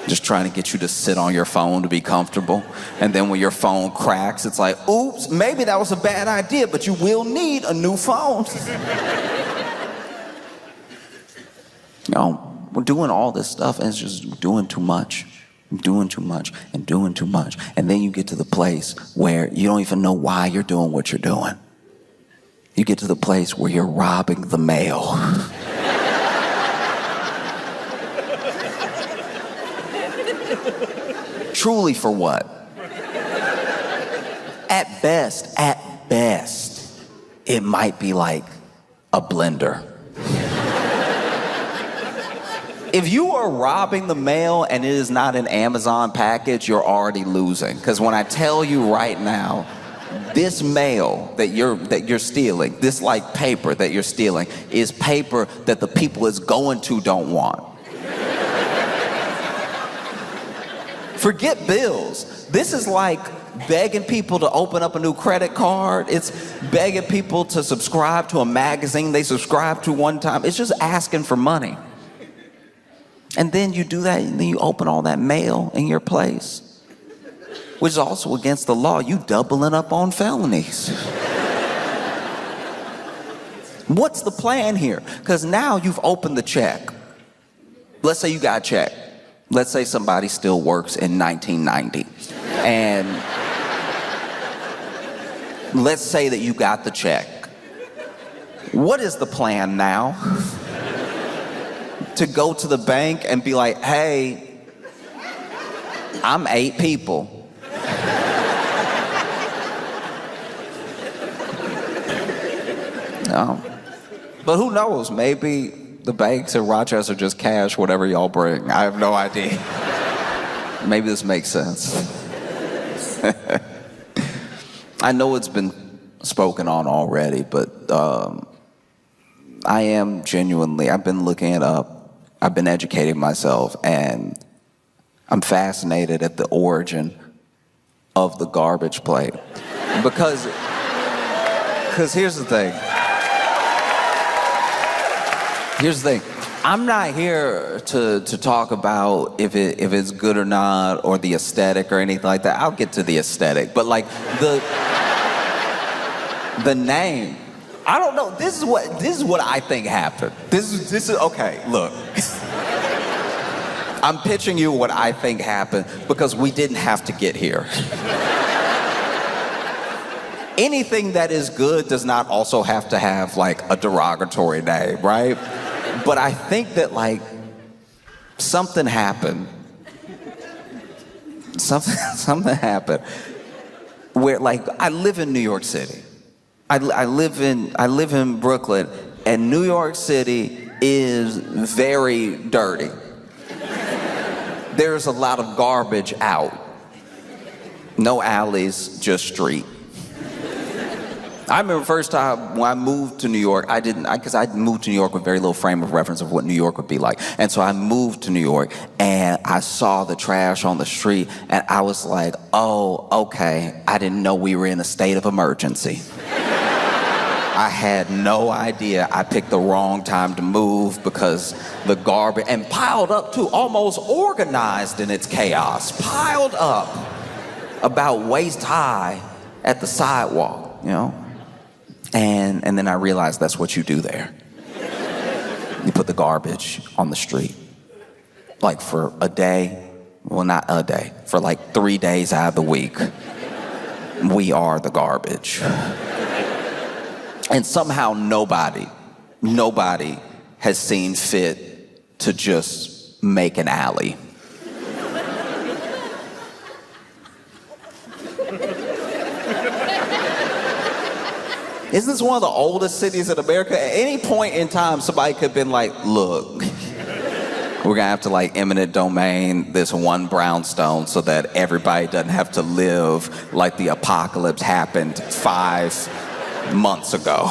S2: Just trying to get you to sit on your phone to be comfortable. And then when your phone cracks, it's like, oops, maybe that was a bad idea, but you will need a new phone. You know, we're doing all this stuff and it's just doing too much. Doing too much and doing too much. And then you get to the place where you don't even know why you're doing what you're doing. You get to the place where you're robbing the mail. Truly for what? At best, it might be like a blender. If you are robbing the mail and it is not an Amazon package, you're already losing. Because when I tell you right now, this mail that you're stealing, this like paper that you're stealing, is paper that the people it's going to don't want. Forget bills. This is like begging people to open up a new credit card. It's begging people to subscribe to a magazine they subscribed to one time. It's just asking for money. And then you do that, and then you open all that mail in your place, which is also against the law. You doubling up on felonies. What's the plan here? Because now you've opened the check. Let's say you got a check. Let's say somebody still works in 1990. And let's say that you got the check. What is the plan now? To go to the bank and be like, hey, I'm 8 people. No. But who knows? Maybe the banks in Rochester just cash whatever y'all bring. I have no idea. Maybe this makes sense. I know it's been spoken on already, but I am genuinely, I've been looking it up. I've been educating myself, and I'm fascinated at the origin of the garbage plate. Because here's the thing. I'm not here to talk about if it's good or not, or the aesthetic or anything like that. I'll get to the aesthetic, but like the name. I don't know. This is what I think happened. This is okay. Look, I'm pitching you what I think happened because we didn't have to get here. Anything that is good does not also have to have like a derogatory name, right? But I think that like something happened. Something happened where like I live in New York City. I live in Brooklyn, and New York City is very dirty. There's a lot of garbage out. No alleys, just street. I remember the first time when I moved to New York, because I moved to New York with very little frame of reference of what New York would be like. And so I moved to New York and I saw the trash on the street and I was like, oh, okay, I didn't know we were in a state of emergency. I had no idea. I picked the wrong time to move because the garbage, and piled up too, almost organized in its chaos, piled up about waist high at the sidewalk, you know? And then I realized that's what you do there. You put the garbage on the street. Like for a day, well, not a day, for like 3 days out of the week, we are the garbage. And somehow nobody has seen fit to just make an alley. Isn't this one of the oldest cities in America? At any point in time, somebody could have been like, look, we're gonna have to like eminent domain this one brownstone so that everybody doesn't have to live like the apocalypse happened 5 months ago.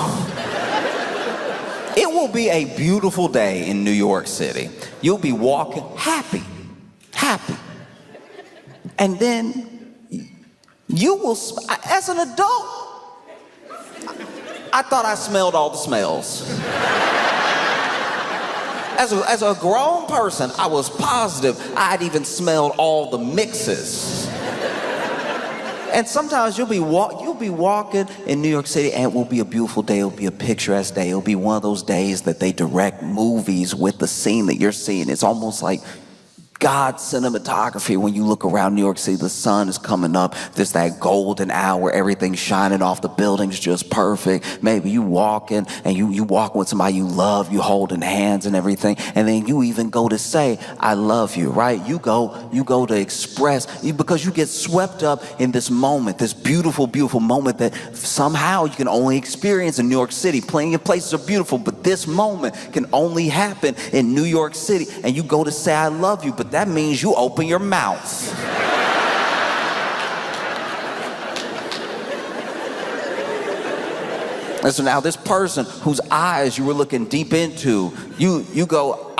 S2: It will be a beautiful day in New York City. You'll be walking happy. And then you will, as an adult, I thought I smelled all the smells. As a grown person, I was positive I'd even smelled all the mixes. And sometimes you'll be walking in New York City, and it will be a beautiful day. It'll be a picturesque day. It'll be one of those days that they direct movies with the scene that you're seeing. It's almost like God's cinematography. When you look around New York City, the sun is coming up. There's that golden hour. Everything's shining off. The building's just perfect. Maybe you walking and you walking with somebody you love. You holding hands and everything. And then you even go to say, I love you, right? You go to express, because you get swept up in this moment, this beautiful, beautiful moment that somehow you can only experience in New York City. Plenty of places are beautiful, but this moment can only happen in New York City. And you go to say, I love you, but that means you open your mouth. And so now this person whose eyes you were looking deep into, you go,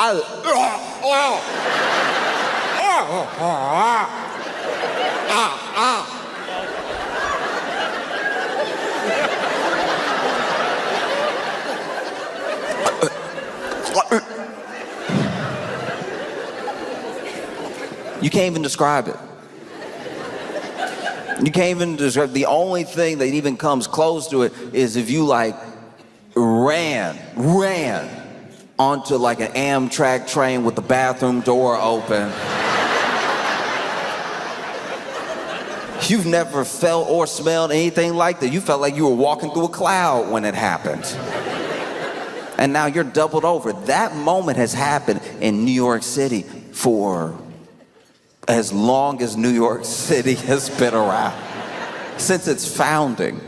S2: You can't even describe it. You can't even describe. The only thing that even comes close to it is if you like ran onto like an Amtrak train with the bathroom door open. You've never felt or smelled anything like that. You felt like you were walking through a cloud when it happened. And now you're doubled over. That moment has happened in New York City for as long as New York City has been around. Since its founding.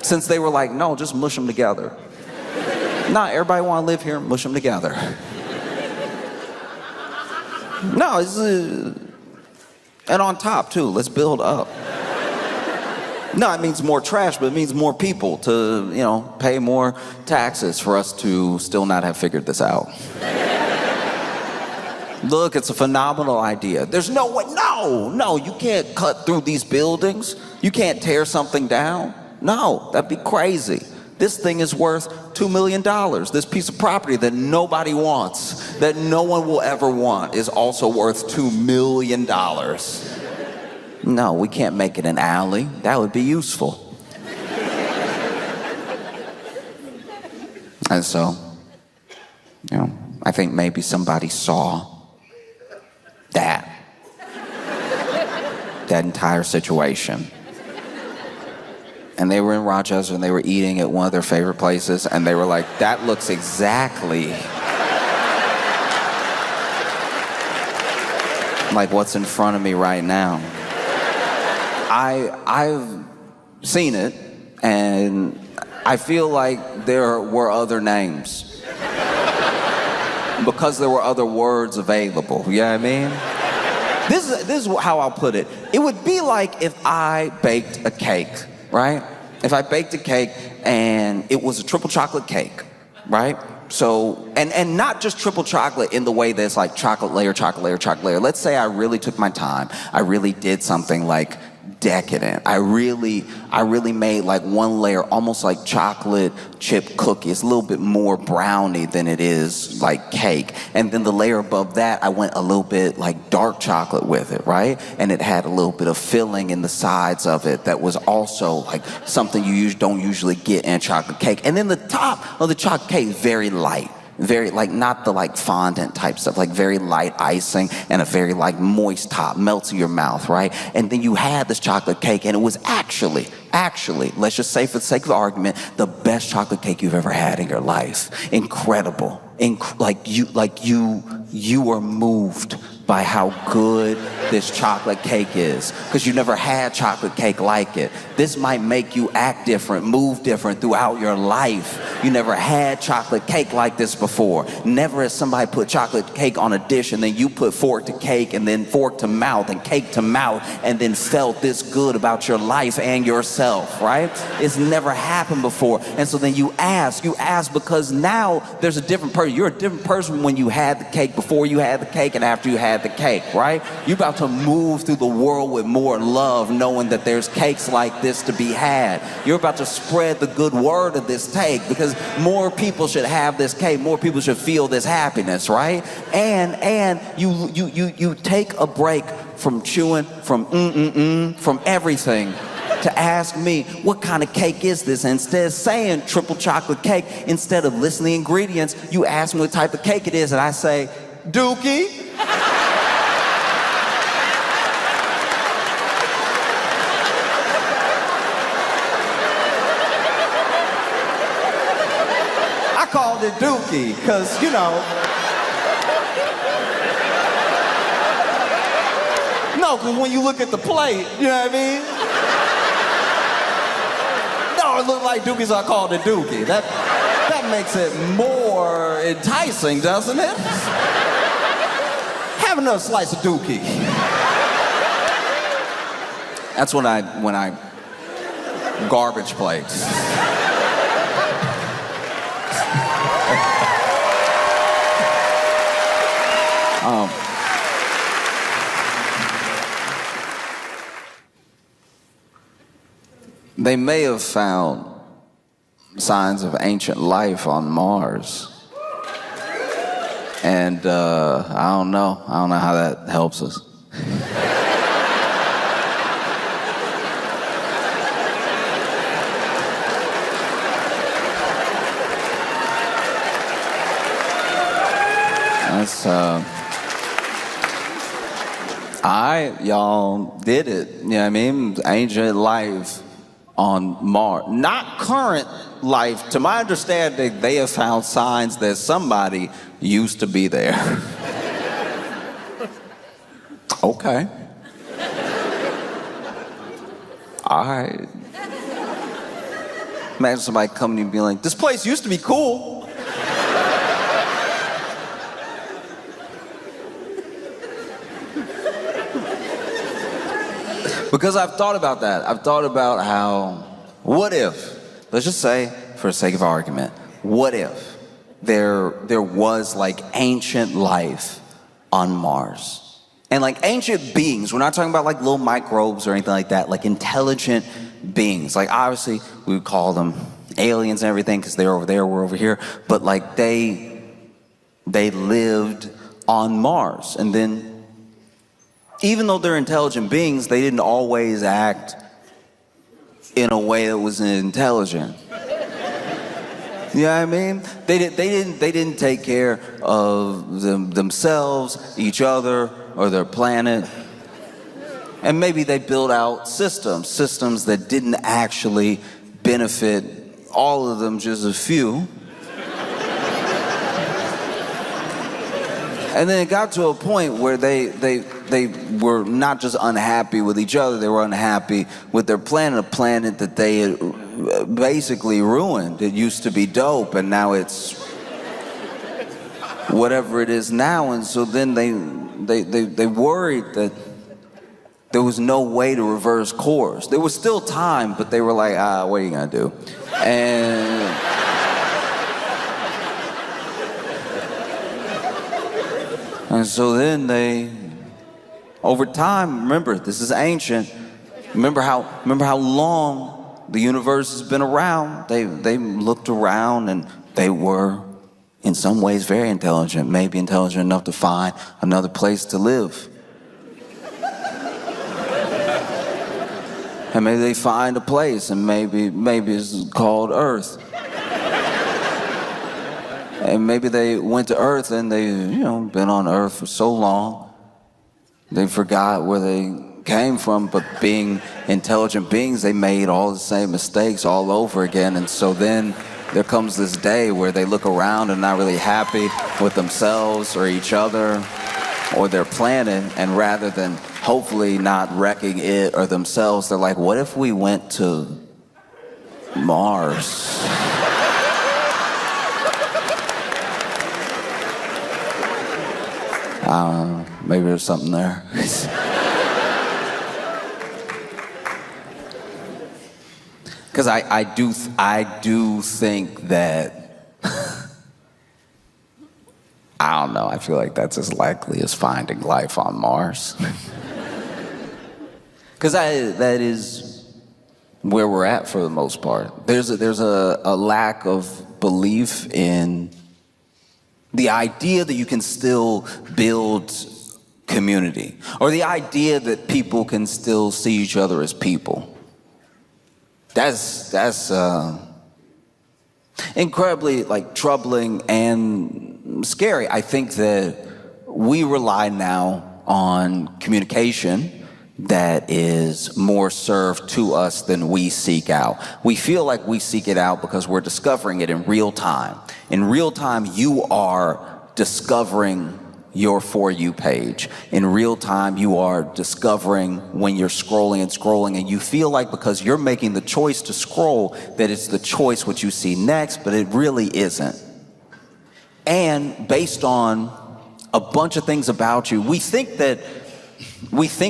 S2: Since they were like, no, just mush them together. Nah, everybody want to live here, mush them together. No, it's and on top too, let's build up. No, it means more trash, but it means more people to, pay more taxes for us to still not have figured this out. Look, it's a phenomenal idea. There's no way, no, you can't cut through these buildings. You can't tear something down. No, that'd be crazy. This thing is worth $2 million. This piece of property that nobody wants, that no one will ever want, is also worth $2 million. No, we can't make it an alley. That would be useful. And so, I think maybe somebody saw that entire situation. And they were in Rochester and they were eating at one of their favorite places, and they were like, that looks exactly like what's in front of me right now. I've seen it, and I feel like there were other names because there were other words available. You know what I mean? This is how I'll put it. It would be like if I baked a cake, right? If I baked a cake and it was a triple chocolate cake, right? So, and not just triple chocolate in the way that's like chocolate layer, chocolate layer, chocolate layer. Let's say I really took my time. I really did something like decadent. I really made like one layer almost like chocolate chip cookie. It's a little bit more brownie than it is like cake. And then the layer above that, I went a little bit like dark chocolate with it, right? And it had a little bit of filling in the sides of it that was also like something you don't usually get in chocolate cake. And then the top of the chocolate cake, very light. Very, like, not the, like, fondant type stuff, like very light icing and a very, like, moist top, melts in your mouth, right? And then you had this chocolate cake, and it was actually, let's just say for the sake of the argument, the best chocolate cake you've ever had in your life. Incredible. You were moved by how good this chocolate cake is, because you never had chocolate cake like it. This might make you act different, move different throughout your life. You never had chocolate cake like this before. Never has somebody put chocolate cake on a dish and then you put fork to cake and then fork to mouth and cake to mouth and then felt this good about your life and yourself, right? It's never happened before. And so then you ask because now there's a different person. You're a different person when you had the cake, before you had the cake, and after you had the cake, right? You're about to move through the world with more love, knowing that there's cakes like this to be had. You're about to spread the good word of this cake, because more people should have this cake, more people should feel this happiness, right? And you take a break from chewing, from everything, to ask me, what kind of cake is this? And instead of saying triple chocolate cake, instead of listing the ingredients, you ask me what type of cake it is, and I say, Dookie. I called it Dookie, because, you know. No, because when you look at the plate, you know what I mean? No, it looked like Dookie, so I called it Dookie. That makes it more enticing, doesn't it? Have another slice of Dookie. That's when I garbage plates. They may have found signs of ancient life on Mars. And I don't know how that helps us. That's y'all did it. You know what I mean? Ancient life on Mars. Not current life. To my understanding, they have found signs that somebody used to be there. Okay. All right. Imagine somebody coming to you and being like, this place used to be cool. Because I've thought about that. I've thought about how, what if, let's just say, for the sake of argument, what if there was like ancient life on Mars? And like ancient beings, we're not talking about like little microbes or anything like that, like intelligent beings. Like obviously we would call them aliens and everything because they're over there, we're over here. But like they lived on Mars. And then even though they're intelligent beings, they didn't always act in a way that was intelligent. You know what I mean? They didn't take care of themselves, each other, or their planet. And maybe they built out systems that didn't actually benefit all of them, just a few. And then it got to a point where they were not just unhappy with each other, they were unhappy with their planet, a planet that they had basically ruined. It used to be dope, and now it's whatever it is now. And so then they worried that there was no way to reverse course. There was still time, but they were like, what are you gonna do? And so then they, over time, remember, this is ancient. Remember how long the universe has been around. They looked around and they were, in some ways, very intelligent. Maybe intelligent enough to find another place to live. And maybe they find a place, and maybe it's called Earth. And maybe they went to Earth and they, been on Earth for so long, they forgot where they came from, but being intelligent beings, they made all the same mistakes all over again. And so then there comes this day where they look around and not really happy with themselves or each other. or they're planning, and rather than hopefully not wrecking it or themselves, they're like, what if we went to Mars? Maybe there's something there. Because I do think that, I don't know, I feel like that's as likely as finding life on Mars. Because that is where we're at for the most part. There's a lack of belief in the idea that you can still build community, or the idea that people can still see each other as people. That's incredibly troubling and scary. I think that we rely now on communication that is more served to us than we seek out. We feel like we seek it out because we're discovering it in real time. In real time, you are discovering your For You page. In real time, you are discovering when you're scrolling, and you feel like because you're making the choice to scroll that it's the choice what you see next, but it really isn't. And based on a bunch of things about you, we think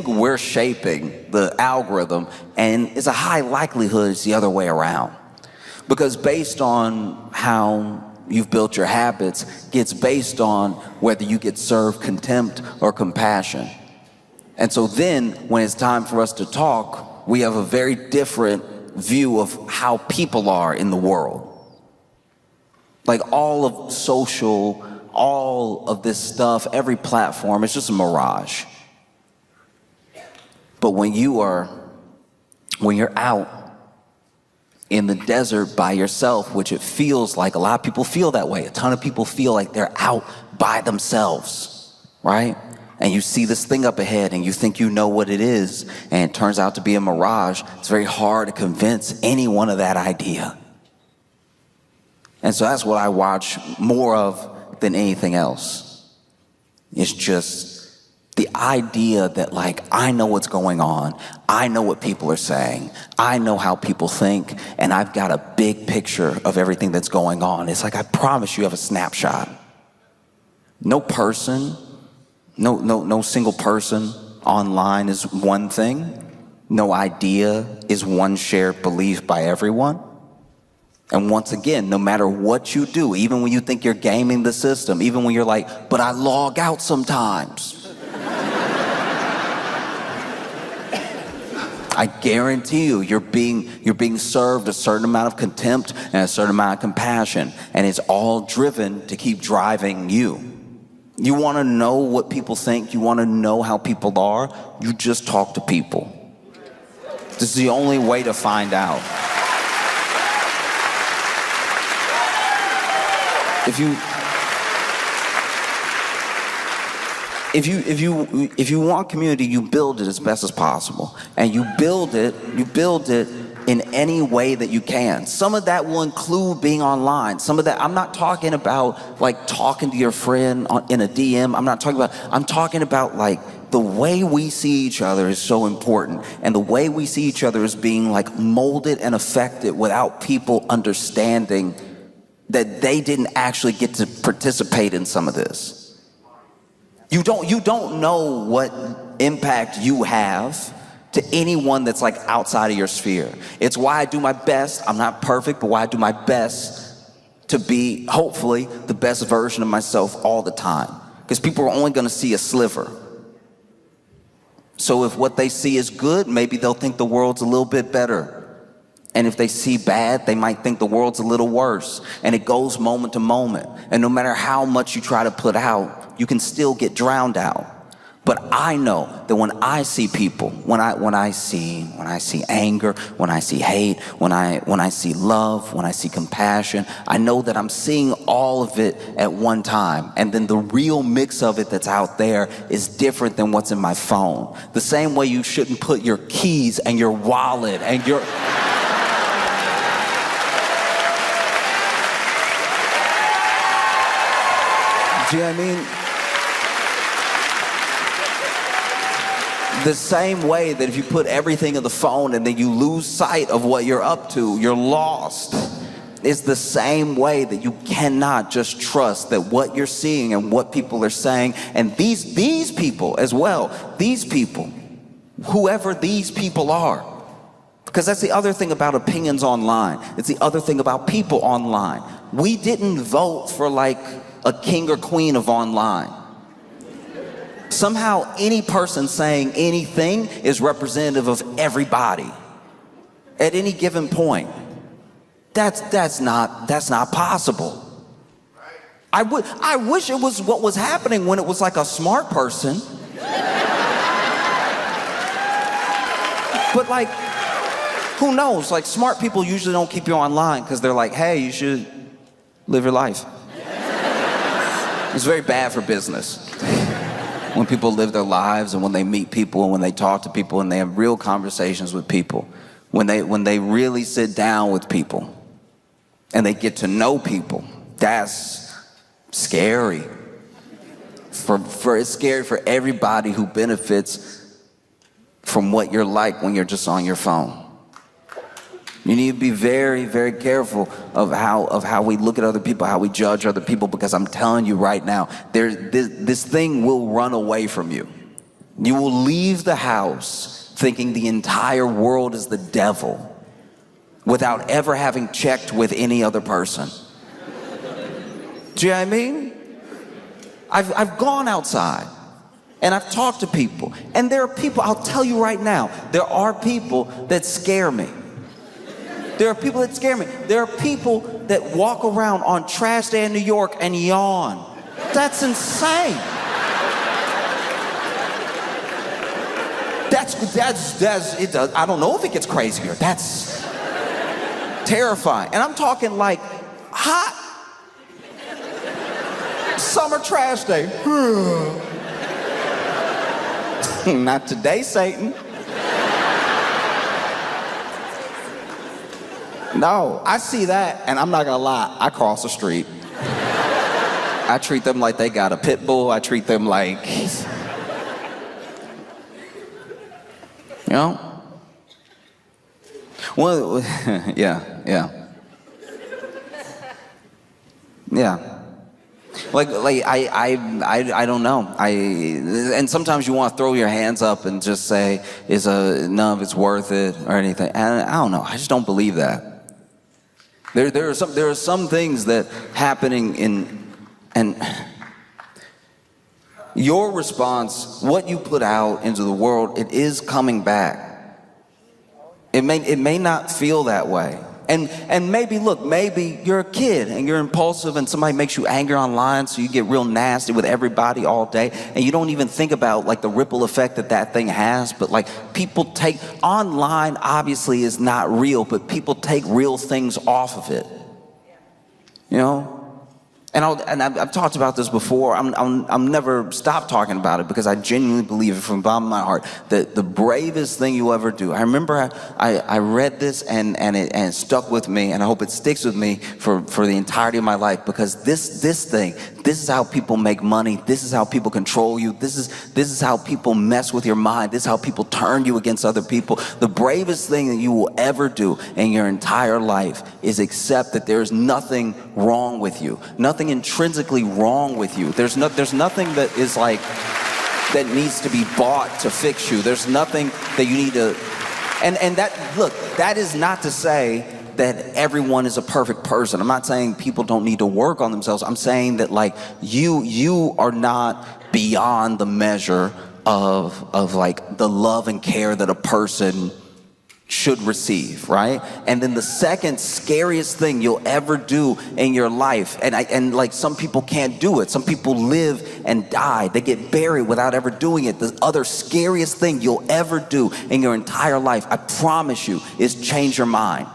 S2: we're shaping the algorithm, and it's a high likelihood it's the other way around. Because based on how you've built your habits gets based on whether you get served contempt or compassion. And so then when it's time for us to talk, we have a very different view of how people are in the world. Like all of social, all of this stuff, every platform, it's just a mirage. But when you're out in the desert by yourself, which it feels like a lot of people feel that way. A ton of people feel like they're out by themselves, right? And you see this thing up ahead and you think you know what it is, and it turns out to be a mirage. It's very hard to convince anyone of that idea. And so that's what I watch more of than anything else. It's just the idea that I know what's going on, I know what people are saying, I know how people think, and I've got a big picture of everything that's going on. It's like I promise you have a snapshot. No person, no single person online is one thing. No idea is one shared belief by everyone. And once again, no matter what you do, even when you think you're gaming the system, even when you're like, but I log out sometimes. I guarantee you're being served a certain amount of contempt and a certain amount of compassion, and it's all driven to keep driving you. You want to know what people think, you want to know how people are, you just talk to people. This is the only way to find out. If you want community, you build it as best as possible, and you build it in any way that you can. Some of that will include being online. Some of that, I'm not talking about talking to your friend in a DM. I'm talking about the way we see each other is so important, and the way we see each other is being molded and affected without people understanding that they didn't actually get to participate in some of this. You don't know what impact you have to anyone that's outside of your sphere. It's why I do my best. I'm not perfect, but why I do my best to be, hopefully, the best version of myself all the time. Because people are only going to see a sliver. So if what they see is good, maybe they'll think the world's a little bit better. And if they see bad, they might think the world's a little worse. And it goes moment to moment. And no matter how much you try to put out, you can still get drowned out. But I know that when I see people, when I see anger, when I see hate, when I see love, when I see compassion, I know that I'm seeing all of it at one time. And then the real mix of it that's out there is different than what's in my phone. The same way you shouldn't put your keys and your wallet and your... Do you know what I mean? The same way that if you put everything in the phone and then you lose sight of what you're up to, you're lost. It's the same way that you cannot just trust that what you're seeing and what people are saying, and these people as well, these people, whoever these people are. Because that's the other thing about opinions online. It's the other thing about people online. We didn't vote for like a king or queen of online. Somehow any person saying anything is representative of everybody at any given point. That's not possible. I wish it was what was happening when it was like a smart person. But like, who knows? Like, smart people usually don't keep you online because they're like, hey, you should live your life. It's very bad for business. When people live their lives and when they meet people and when they talk to people and they have real conversations with people, when they really sit down with people and they get to know people, that's scary. It's scary for everybody who benefits from what you're like when you're just on your phone. You need to be very, very careful of how we look at other people, how we judge other people, because I'm telling you right now, this thing will run away from you. You will leave the house thinking the entire world is the devil without ever having checked with any other person. Do you know what I mean? I've gone outside and I've talked to people, and there are people, I'll tell you right now, there are people that scare me. There are people that scare me. There are people that walk around on trash day in New York and yawn. That's insane. It does. I don't know if it gets crazier. That's terrifying. And I'm talking like hot summer trash day. Not today, Satan. No, I see that, and I'm not gonna lie, I cross the street. I treat them like they got a pit bull. I treat them like, you know? Well, yeah. Like I don't know. And sometimes you want to throw your hands up and just say, none of it's worth it or anything. And I don't know. I just don't believe that. There are some things that happening and your response, what you put out into the world, it is coming back. It may not feel that way. And maybe you're a kid and you're impulsive and somebody makes you angry online, so you get real nasty with everybody all day, and you don't even think about like the ripple effect that thing has. But like, people take online, obviously is not real, but people take real things off of it, you know. And I've talked about this before. I'm never stop talking about it, because I genuinely believe it from the bottom of my heart that the bravest thing you ever do. I remember I read this and it stuck with me, and I hope it sticks with me for the entirety of my life, because this is how people make money. This is how people control you. This is how people mess with your mind. This is how people turn you against other people. The bravest thing that you will ever do in your entire life is accept that there's nothing wrong with you. Nothing intrinsically wrong with you. There's nothing that is like that needs to be bought to fix you. There's nothing that you need to, and that is not to say that everyone is a perfect person. I'm not saying people don't need to work on themselves. I'm saying that like you are not beyond the measure of like the love and care that a person should receive, right? And then the second scariest thing you'll ever do in your life, and like some people can't do it. Some people live and die. They get buried without ever doing it. The other scariest thing you'll ever do in your entire life, I promise you, is change your mind.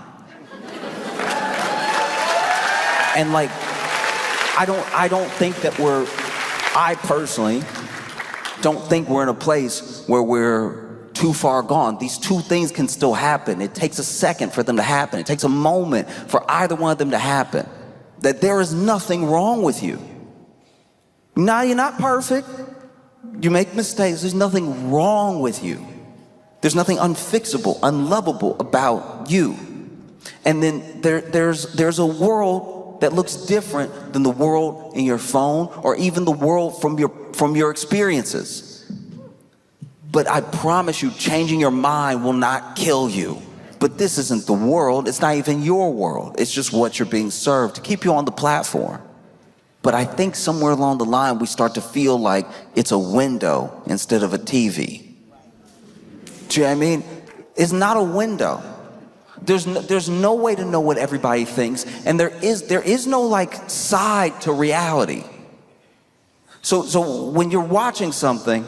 S2: And like, I don't think that I personally don't think we're in a place where we're too far gone. These two things can still happen. It takes a second for them to happen. It takes a moment for either one of them to happen. That there is nothing wrong with you. Now, you're not perfect. You make mistakes. There's nothing wrong with you. There's nothing unfixable, unlovable about you. And then there's a world that looks different than the world in your phone or even the world from your experiences. But I promise you, changing your mind will not kill you. But this isn't the world. It's not even your world. It's just what you're being served to keep you on the platform. But I think somewhere along the line, we start to feel like it's a window instead of a TV. Do you know what I mean? It's not a window. There's no way to know what everybody thinks, and there is no like side to reality. So when you're watching something,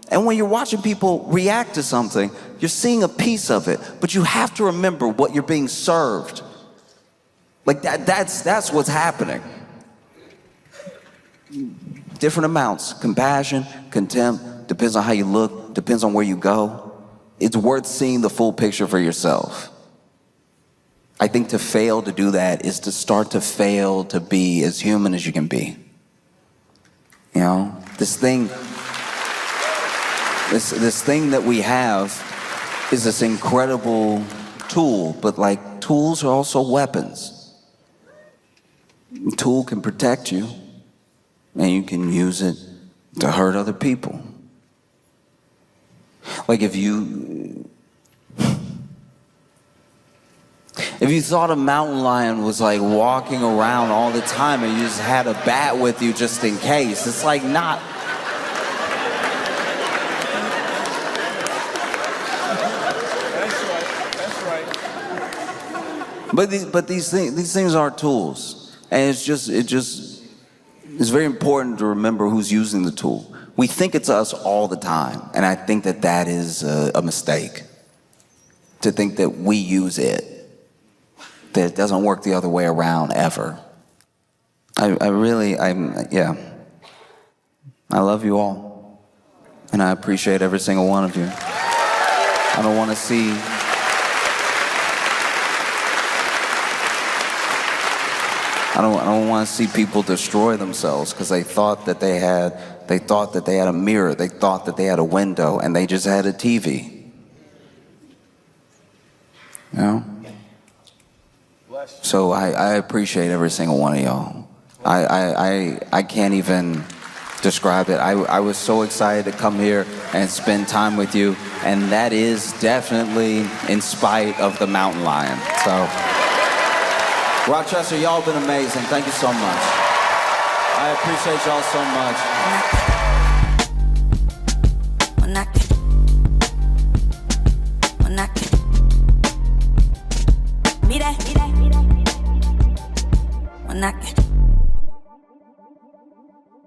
S2: and when you're watching people react to something, you're seeing a piece of it, but you have to remember what you're being served. Like that's what's happening. Different amounts, compassion, contempt, depends on how you look, depends on where you go. It's worth seeing the full picture for yourself. I think to fail to do that is to start to fail to be as human as you can be. You know, this thing that we have is this incredible tool, but like tools are also weapons. A tool can protect you, and you can use it to hurt other people. Like if you thought a mountain lion was like walking around all the time and you just had a bat with you just in case, it's like not.
S5: That's right.
S2: But these things are tools, and it's very important to remember who's using the tool. We think it's us all the time, and I think that is a mistake. To think that we use it, that it doesn't work the other way around ever. I love you all, and I appreciate every single one of you. I don't want to see I don't want to see people destroy themselves because they thought that they had a mirror, they thought that they had a window, and they just had a TV. You know? So I appreciate every single one of y'all. I can't even describe it. I was so excited to come here and spend time with you, and that is definitely in spite of the mountain lion. So, Rochester, y'all been amazing. Thank you so much. I appreciate y'all so much.
S6: When I